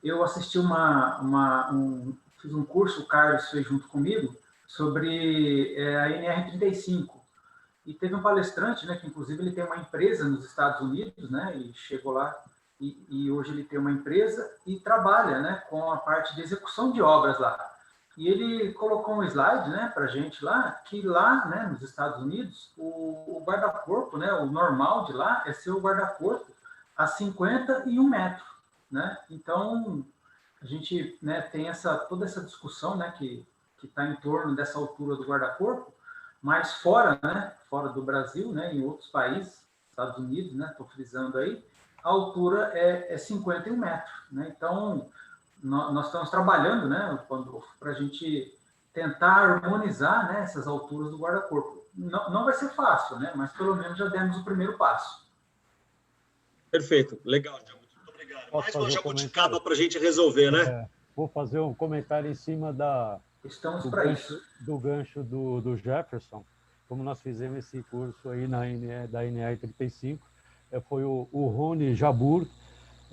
Eu assisti fiz um curso, o Carlos fez junto comigo, sobre a NR35. E teve um palestrante, né, que inclusive ele tem uma empresa nos Estados Unidos, né, e chegou lá e hoje ele tem uma empresa e trabalha, né, com a parte de execução de obras lá. E ele colocou um slide, né, para a gente lá, que lá, né, nos Estados Unidos, o guarda-corpo, né, o normal de lá é ser o guarda-corpo a 51 metros, né? Então, a gente, né, tem toda essa discussão, né, que está em torno dessa altura do guarda-corpo, mas fora, né, fora do Brasil, né, em outros países, Estados Unidos, né, estou frisando aí, a altura é 51 metros, né? Então, nós estamos trabalhando, né, para a gente tentar harmonizar, né, essas alturas do guarda-corpo. Não vai ser fácil, né, mas pelo menos já demos o primeiro passo. Perfeito, legal, Tiago. Muito obrigado. Mais uma jabuticaba para a gente resolver, né? Vou fazer um comentário em cima do gancho do Jefferson. Como nós fizemos esse curso aí da NR 35, foi o Rony Jabur,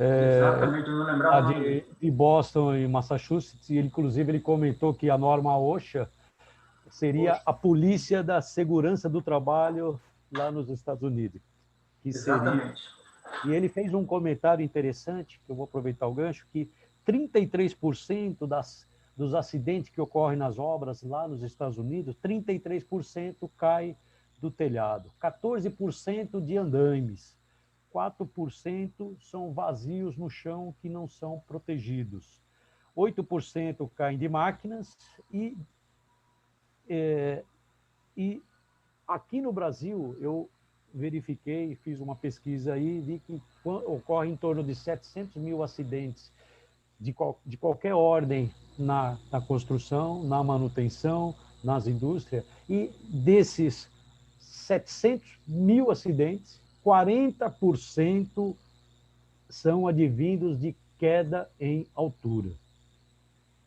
Exatamente, eu não lembrava de Boston, em Massachusetts, e inclusive ele comentou que a norma OSHA seria a polícia da segurança do trabalho lá nos Estados Unidos. Exatamente. E ele fez um comentário interessante, que eu vou aproveitar o gancho, que 33% dos acidentes que ocorrem nas obras lá nos Estados Unidos, 33% cai do telhado, 14% de andames, 4% são vazios no chão que não são protegidos, 8% caem de máquinas e aqui no Brasil, verifiquei, fiz uma pesquisa aí, vi que ocorre em torno de 700 mil acidentes de qualquer ordem na construção, na manutenção, nas indústrias, e desses 700 mil acidentes, 40% são advindos de queda em altura.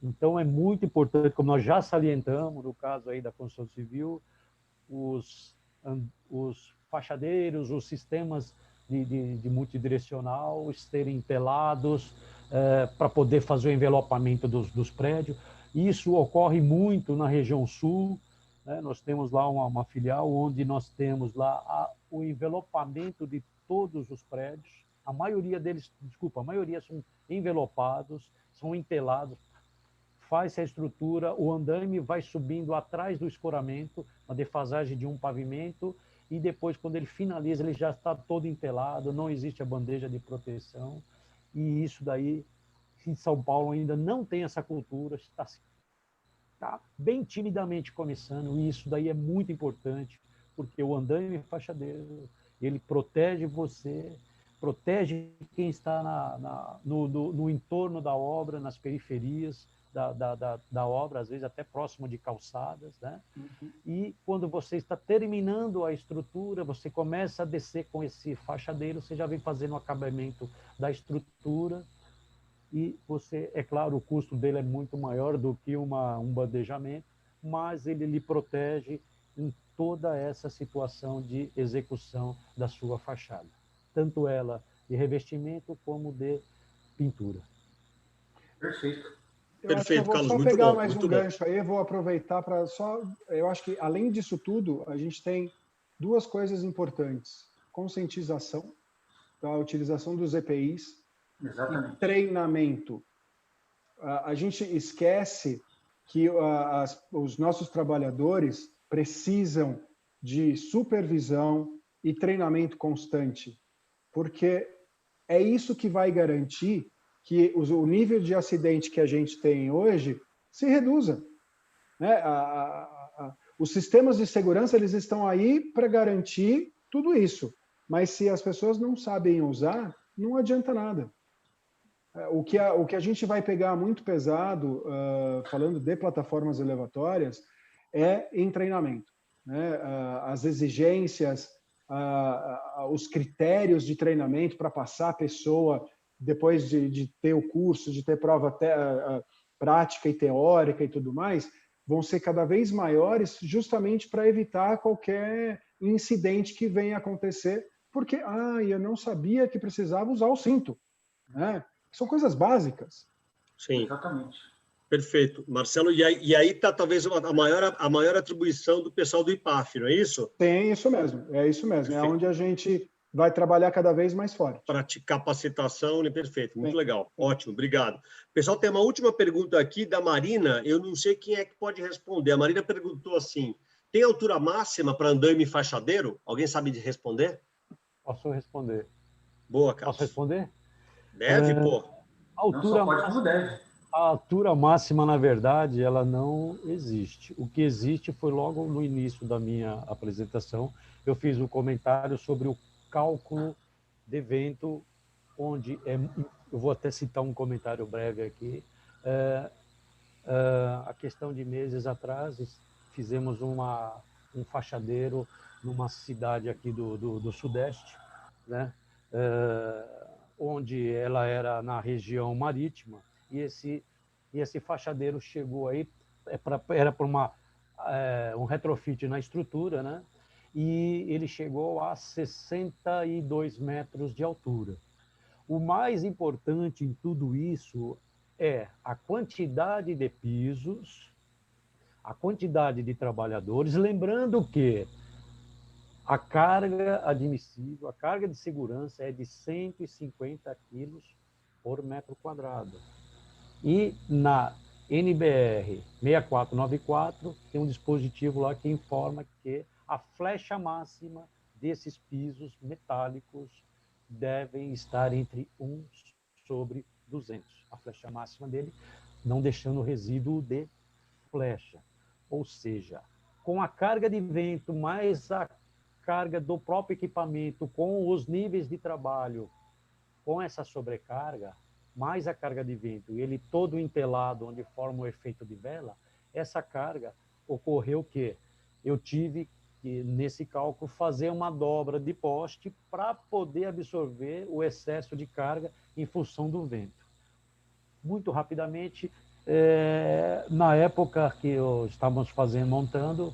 Então, é muito importante, como nós já salientamos, no caso aí da construção civil, os fachadeiros, os sistemas de multidirecional serem telados para poder fazer o envelopamento dos prédios. Isso ocorre muito na região sul, né? Nós temos lá uma filial onde nós temos lá o envelopamento de todos os prédios. A maioria deles, a maioria são envelopados, são entelados, faz-se a estrutura, o andaime vai subindo atrás do escoramento, a defasagem de um pavimento, e depois, quando ele finaliza, ele já está todo entelado, não existe a bandeja de proteção, e isso daí, em São Paulo ainda não tem essa cultura, está bem timidamente começando, e isso daí é muito importante, porque o andaime fachadeiro, ele protege você, protege quem está no entorno da obra, nas periferias da obra, às vezes até próximo de calçadas, né? Uhum. E quando você está terminando a estrutura, você começa a descer com esse fachadeiro, você já vem fazendo o acabamento da estrutura, e você, é claro, o custo dele é muito maior do que um bandejamento, mas ele lhe protege em toda essa situação de execução da sua fachada, tanto ela de revestimento como de pintura. Perfeito. Eu acho que eu vou só pegar mais um gancho aí, vou aproveitar para só... Eu acho que, além disso tudo, a gente tem duas coisas importantes. Conscientização, a utilização dos EPIs. Exatamente. E treinamento. A gente esquece que os nossos trabalhadores precisam de supervisão e treinamento constante, porque é isso que vai garantir que o nível de acidente que a gente tem hoje se reduza, né? Os sistemas de segurança, eles estão aí para garantir tudo isso, mas se as pessoas não sabem usar, não adianta nada. O que a gente vai pegar muito pesado, falando de plataformas elevatórias, é em treinamento, né? As exigências, os critérios de treinamento para passar a pessoa depois de ter o curso, de ter prova prática e teórica e tudo mais, vão ser cada vez maiores justamente para evitar qualquer incidente que venha acontecer, porque eu não sabia que precisava usar o cinto, né? São coisas básicas. Sim. Exatamente. Perfeito. Marcelo, e aí está talvez a maior atribuição do pessoal do IPAF, não é isso? Tem isso mesmo, é isso mesmo. Perfeito. É onde a gente vai trabalhar cada vez mais forte. Para capacitação, né? Perfeito, muito legal. Ótimo, obrigado. Pessoal, tem uma última pergunta aqui da Marina, eu não sei quem é que pode responder. A Marina perguntou assim, tem altura máxima para andaime fachadeiro? Alguém sabe responder? Posso responder. Boa, Carlos. Posso responder? Deve, pô. A altura máxima, na verdade, ela não existe. O que existe foi logo no início da minha apresentação, eu fiz um comentário sobre o cálculo de vento, onde eu vou até citar um comentário breve aqui. A questão de meses atrás, fizemos um fachadeiro numa cidade aqui do Sudeste, né? Onde ela era na região marítima, e esse fachadeiro chegou aí, era para um retrofit na estrutura, né? E ele chegou a 62 metros de altura. O mais importante em tudo isso é a quantidade de pisos, a quantidade de trabalhadores, lembrando que a carga admissível, a carga de segurança é de 150 quilos por metro quadrado. E na NBR 6494 tem um dispositivo lá que informa que a flecha máxima desses pisos metálicos devem estar entre 1/200. A flecha máxima dele, não deixando resíduo de flecha. Ou seja, com a carga de vento mais a carga do próprio equipamento com os níveis de trabalho, com essa sobrecarga, mais a carga de vento, ele todo entelado, onde forma o efeito de vela, essa carga ocorreu que eu tive que, nesse cálculo, fazer uma dobra de poste para poder absorver o excesso de carga em função do vento. Muito rapidamente, na época que estávamos montando,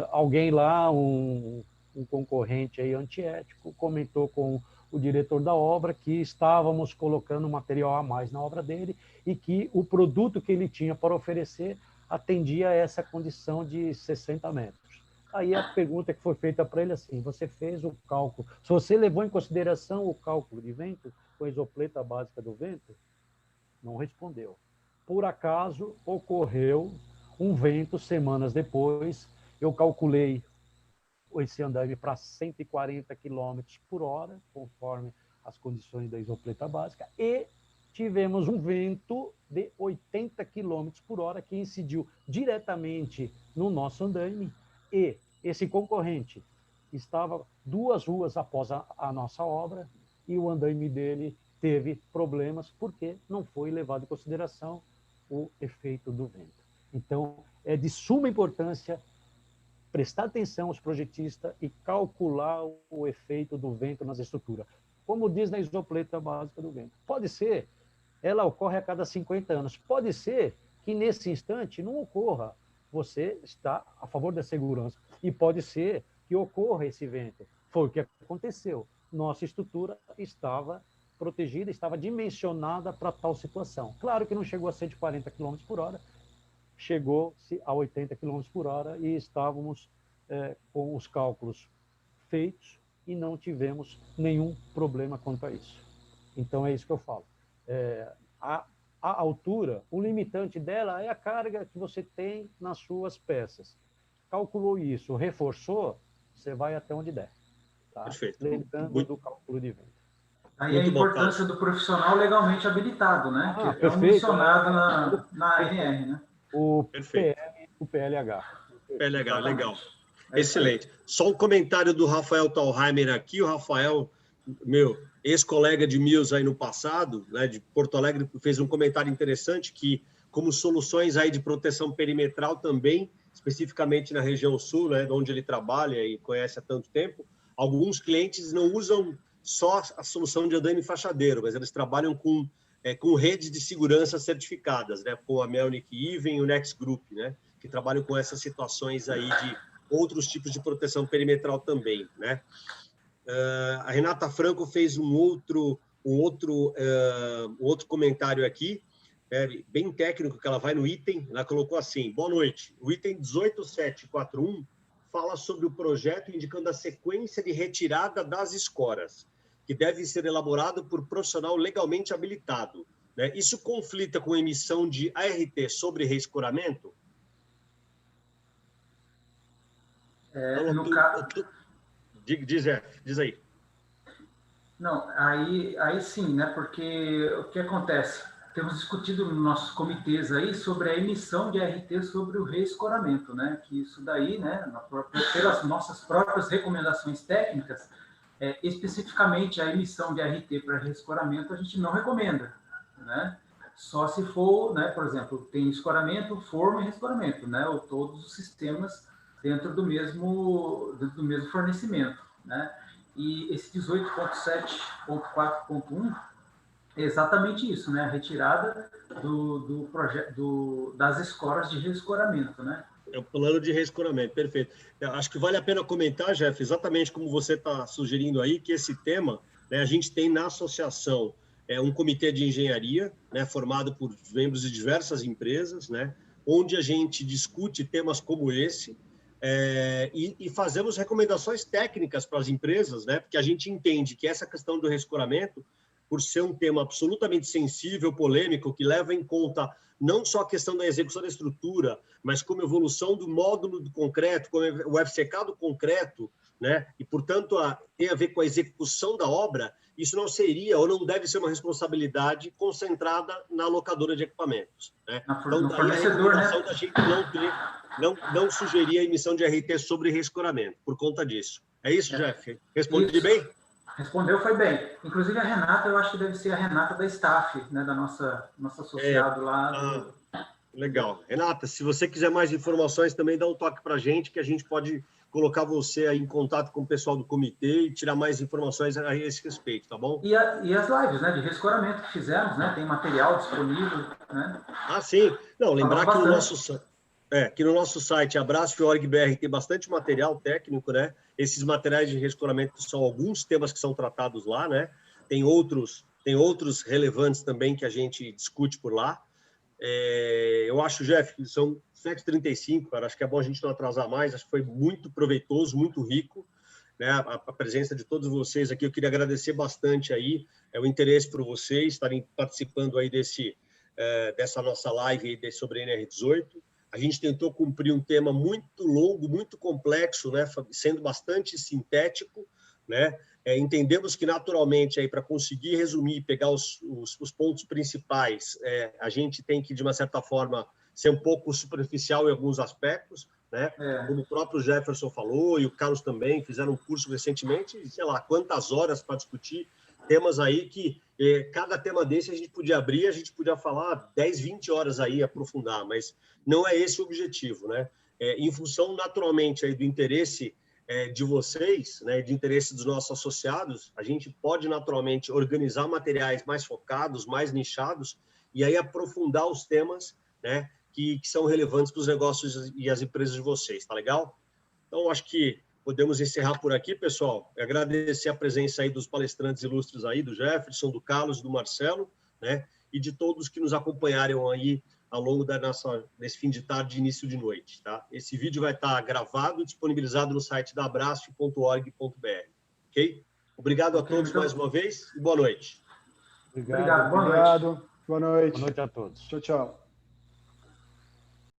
alguém lá, um concorrente aí antiético, comentou com o diretor da obra que estávamos colocando material a mais na obra dele e que o produto que ele tinha para oferecer atendia a essa condição de 60 metros. Aí a pergunta que foi feita para ele assim, você fez o cálculo, se você levou em consideração o cálculo de vento com a isopleta básica do vento? Não respondeu. Por acaso, ocorreu um vento semanas depois, eu calculei esse andaime para 140 km por hora, conforme as condições da isopleta básica, e tivemos um vento de 80 km por hora que incidiu diretamente no nosso andaime, e esse concorrente estava 2 ruas após a nossa obra, e o andaime dele teve problemas porque não foi levado em consideração o efeito do vento. Então, é de suma importância prestar atenção aos projetistas e calcular o efeito do vento nas estruturas. Como diz na isopleta básica do vento. Pode ser, ela ocorre a cada 50 anos. Pode ser que nesse instante não ocorra. Você está a favor da segurança. E pode ser que ocorra esse vento. Foi o que aconteceu. Nossa estrutura estava protegida, estava dimensionada para tal situação. Claro que não chegou a 140 km por hora, chegou-se a 80 km por hora e estávamos com os cálculos feitos e não tivemos nenhum problema quanto a isso. Então, é isso que eu falo. A altura, o limitante dela é a carga que você tem nas suas peças. Calculou isso, reforçou, você vai até onde der. Tá? Perfeito. Lembrando do cálculo de vento. Aí a importância do profissional legalmente habilitado, né? Que é mencionado na ANR, né? O PLH. PLH, legal. Excelente. Só um comentário do Rafael Thalheimer aqui. O Rafael, meu ex-colega de Mills aí no passado, né, de Porto Alegre, fez um comentário interessante que, como soluções aí de proteção perimetral também, especificamente na região sul, né, onde ele trabalha e conhece há tanto tempo, alguns clientes não usam só a solução de andaime fachadeiro, mas eles trabalham com redes de segurança certificadas, né, com a Melnick Even e o Next Group, né, que trabalham com essas situações aí de outros tipos de proteção perimetral também, né. A Renata Franco fez um outro comentário aqui, bem técnico, que ela vai no item, ela colocou assim, boa noite, o item 18741 fala sobre o projeto indicando a sequência de retirada das escoras, que deve ser elaborado por profissional legalmente habilitado. Né? Isso conflita com a emissão de ART sobre reescoramento? Diz aí. Não, aí sim, né? Porque o que acontece? Temos discutido nos nossos comitês aí sobre a emissão de ART sobre o reescoramento, né? Que isso daí, né? Pelas nossas próprias recomendações técnicas, especificamente a emissão de ART para reescoramento a gente não recomenda, né? Só se for, né? Por exemplo, tem escoramento, forma e reescoramento, né? Ou todos os sistemas dentro do mesmo fornecimento, né? E esse 18.7.4.1 é exatamente isso, né? A retirada das escoras de reescoramento, né? É o plano de reescoramento, perfeito. Acho que vale a pena comentar, Jeff, exatamente como você está sugerindo aí, que esse tema, né, a gente tem na associação um comitê de engenharia, né, formado por membros de diversas empresas, né, onde a gente discute temas como esse, e fazemos recomendações técnicas para as empresas, né, porque a gente entende que essa questão do reescoramento, por ser um tema absolutamente sensível, polêmico, que leva em conta não só a questão da execução da estrutura, mas como evolução do módulo do concreto, como o FCK do concreto, né? E, portanto, tem a ver com a execução da obra, isso não seria ou não deve ser uma responsabilidade concentrada na locadora de equipamentos. Né? Então, daí a recomendação da gente não sugerir a emissão de RT sobre reescoramento, por conta disso. É isso, Jeff? Respondi Isso. bem? Respondeu, foi bem. Inclusive, a Renata, eu acho que deve ser a Renata da staff, né, da nossa associado lá. Legal. Renata, se você quiser mais informações, também dá um toque para a gente, que a gente pode colocar você aí em contato com o pessoal do comitê e tirar mais informações a esse respeito, tá bom? E as lives, né, de rescoramento que fizemos, né, tem material disponível, né? Ah, sim. Não, lembrar que bastante. no nosso site, abraço.org.br, tem bastante material técnico, né? Esses materiais de rescoramento são alguns temas que são tratados lá, né? Tem outros relevantes também que a gente discute por lá. Eu acho, Jeff, que são 7h35, cara, acho que é bom a gente não atrasar mais, acho que foi muito proveitoso, muito rico, né, a presença de todos vocês aqui. Eu queria agradecer bastante aí o interesse por vocês estarem participando aí dessa nossa live aí sobre NR18. A gente tentou cumprir um tema muito longo, muito complexo, né, sendo bastante sintético, né? Entendemos que, naturalmente, aí para conseguir resumir e pegar os pontos principais, a gente tem que, de uma certa forma, ser um pouco superficial em alguns aspectos, né? Como o próprio Jefferson falou, e o Carlos também, fizeram um curso recentemente, sei lá, quantas horas para discutir temas aí que, cada tema desse a gente podia abrir, a gente podia falar 10, 20 horas aí, aprofundar, mas não é esse o objetivo, né? Em função, naturalmente, aí do interesse de vocês, né, de interesse dos nossos associados, a gente pode naturalmente organizar materiais mais focados, mais nichados, e aí aprofundar os temas, né, que são relevantes para os negócios e as empresas de vocês, tá legal? Então, acho que podemos encerrar por aqui, pessoal. Agradecer a presença aí dos palestrantes ilustres aí, do Jefferson, do Carlos, do Marcelo, né, e de todos que nos acompanharam aí ao longo desse fim de tarde e início de noite, tá? Esse vídeo vai estar gravado e disponibilizado no site da abraço.org.br, ok? Obrigado a todos mais uma vez e boa noite. Obrigado, boa noite. Obrigado, boa noite. Boa noite a todos. Tchau, tchau.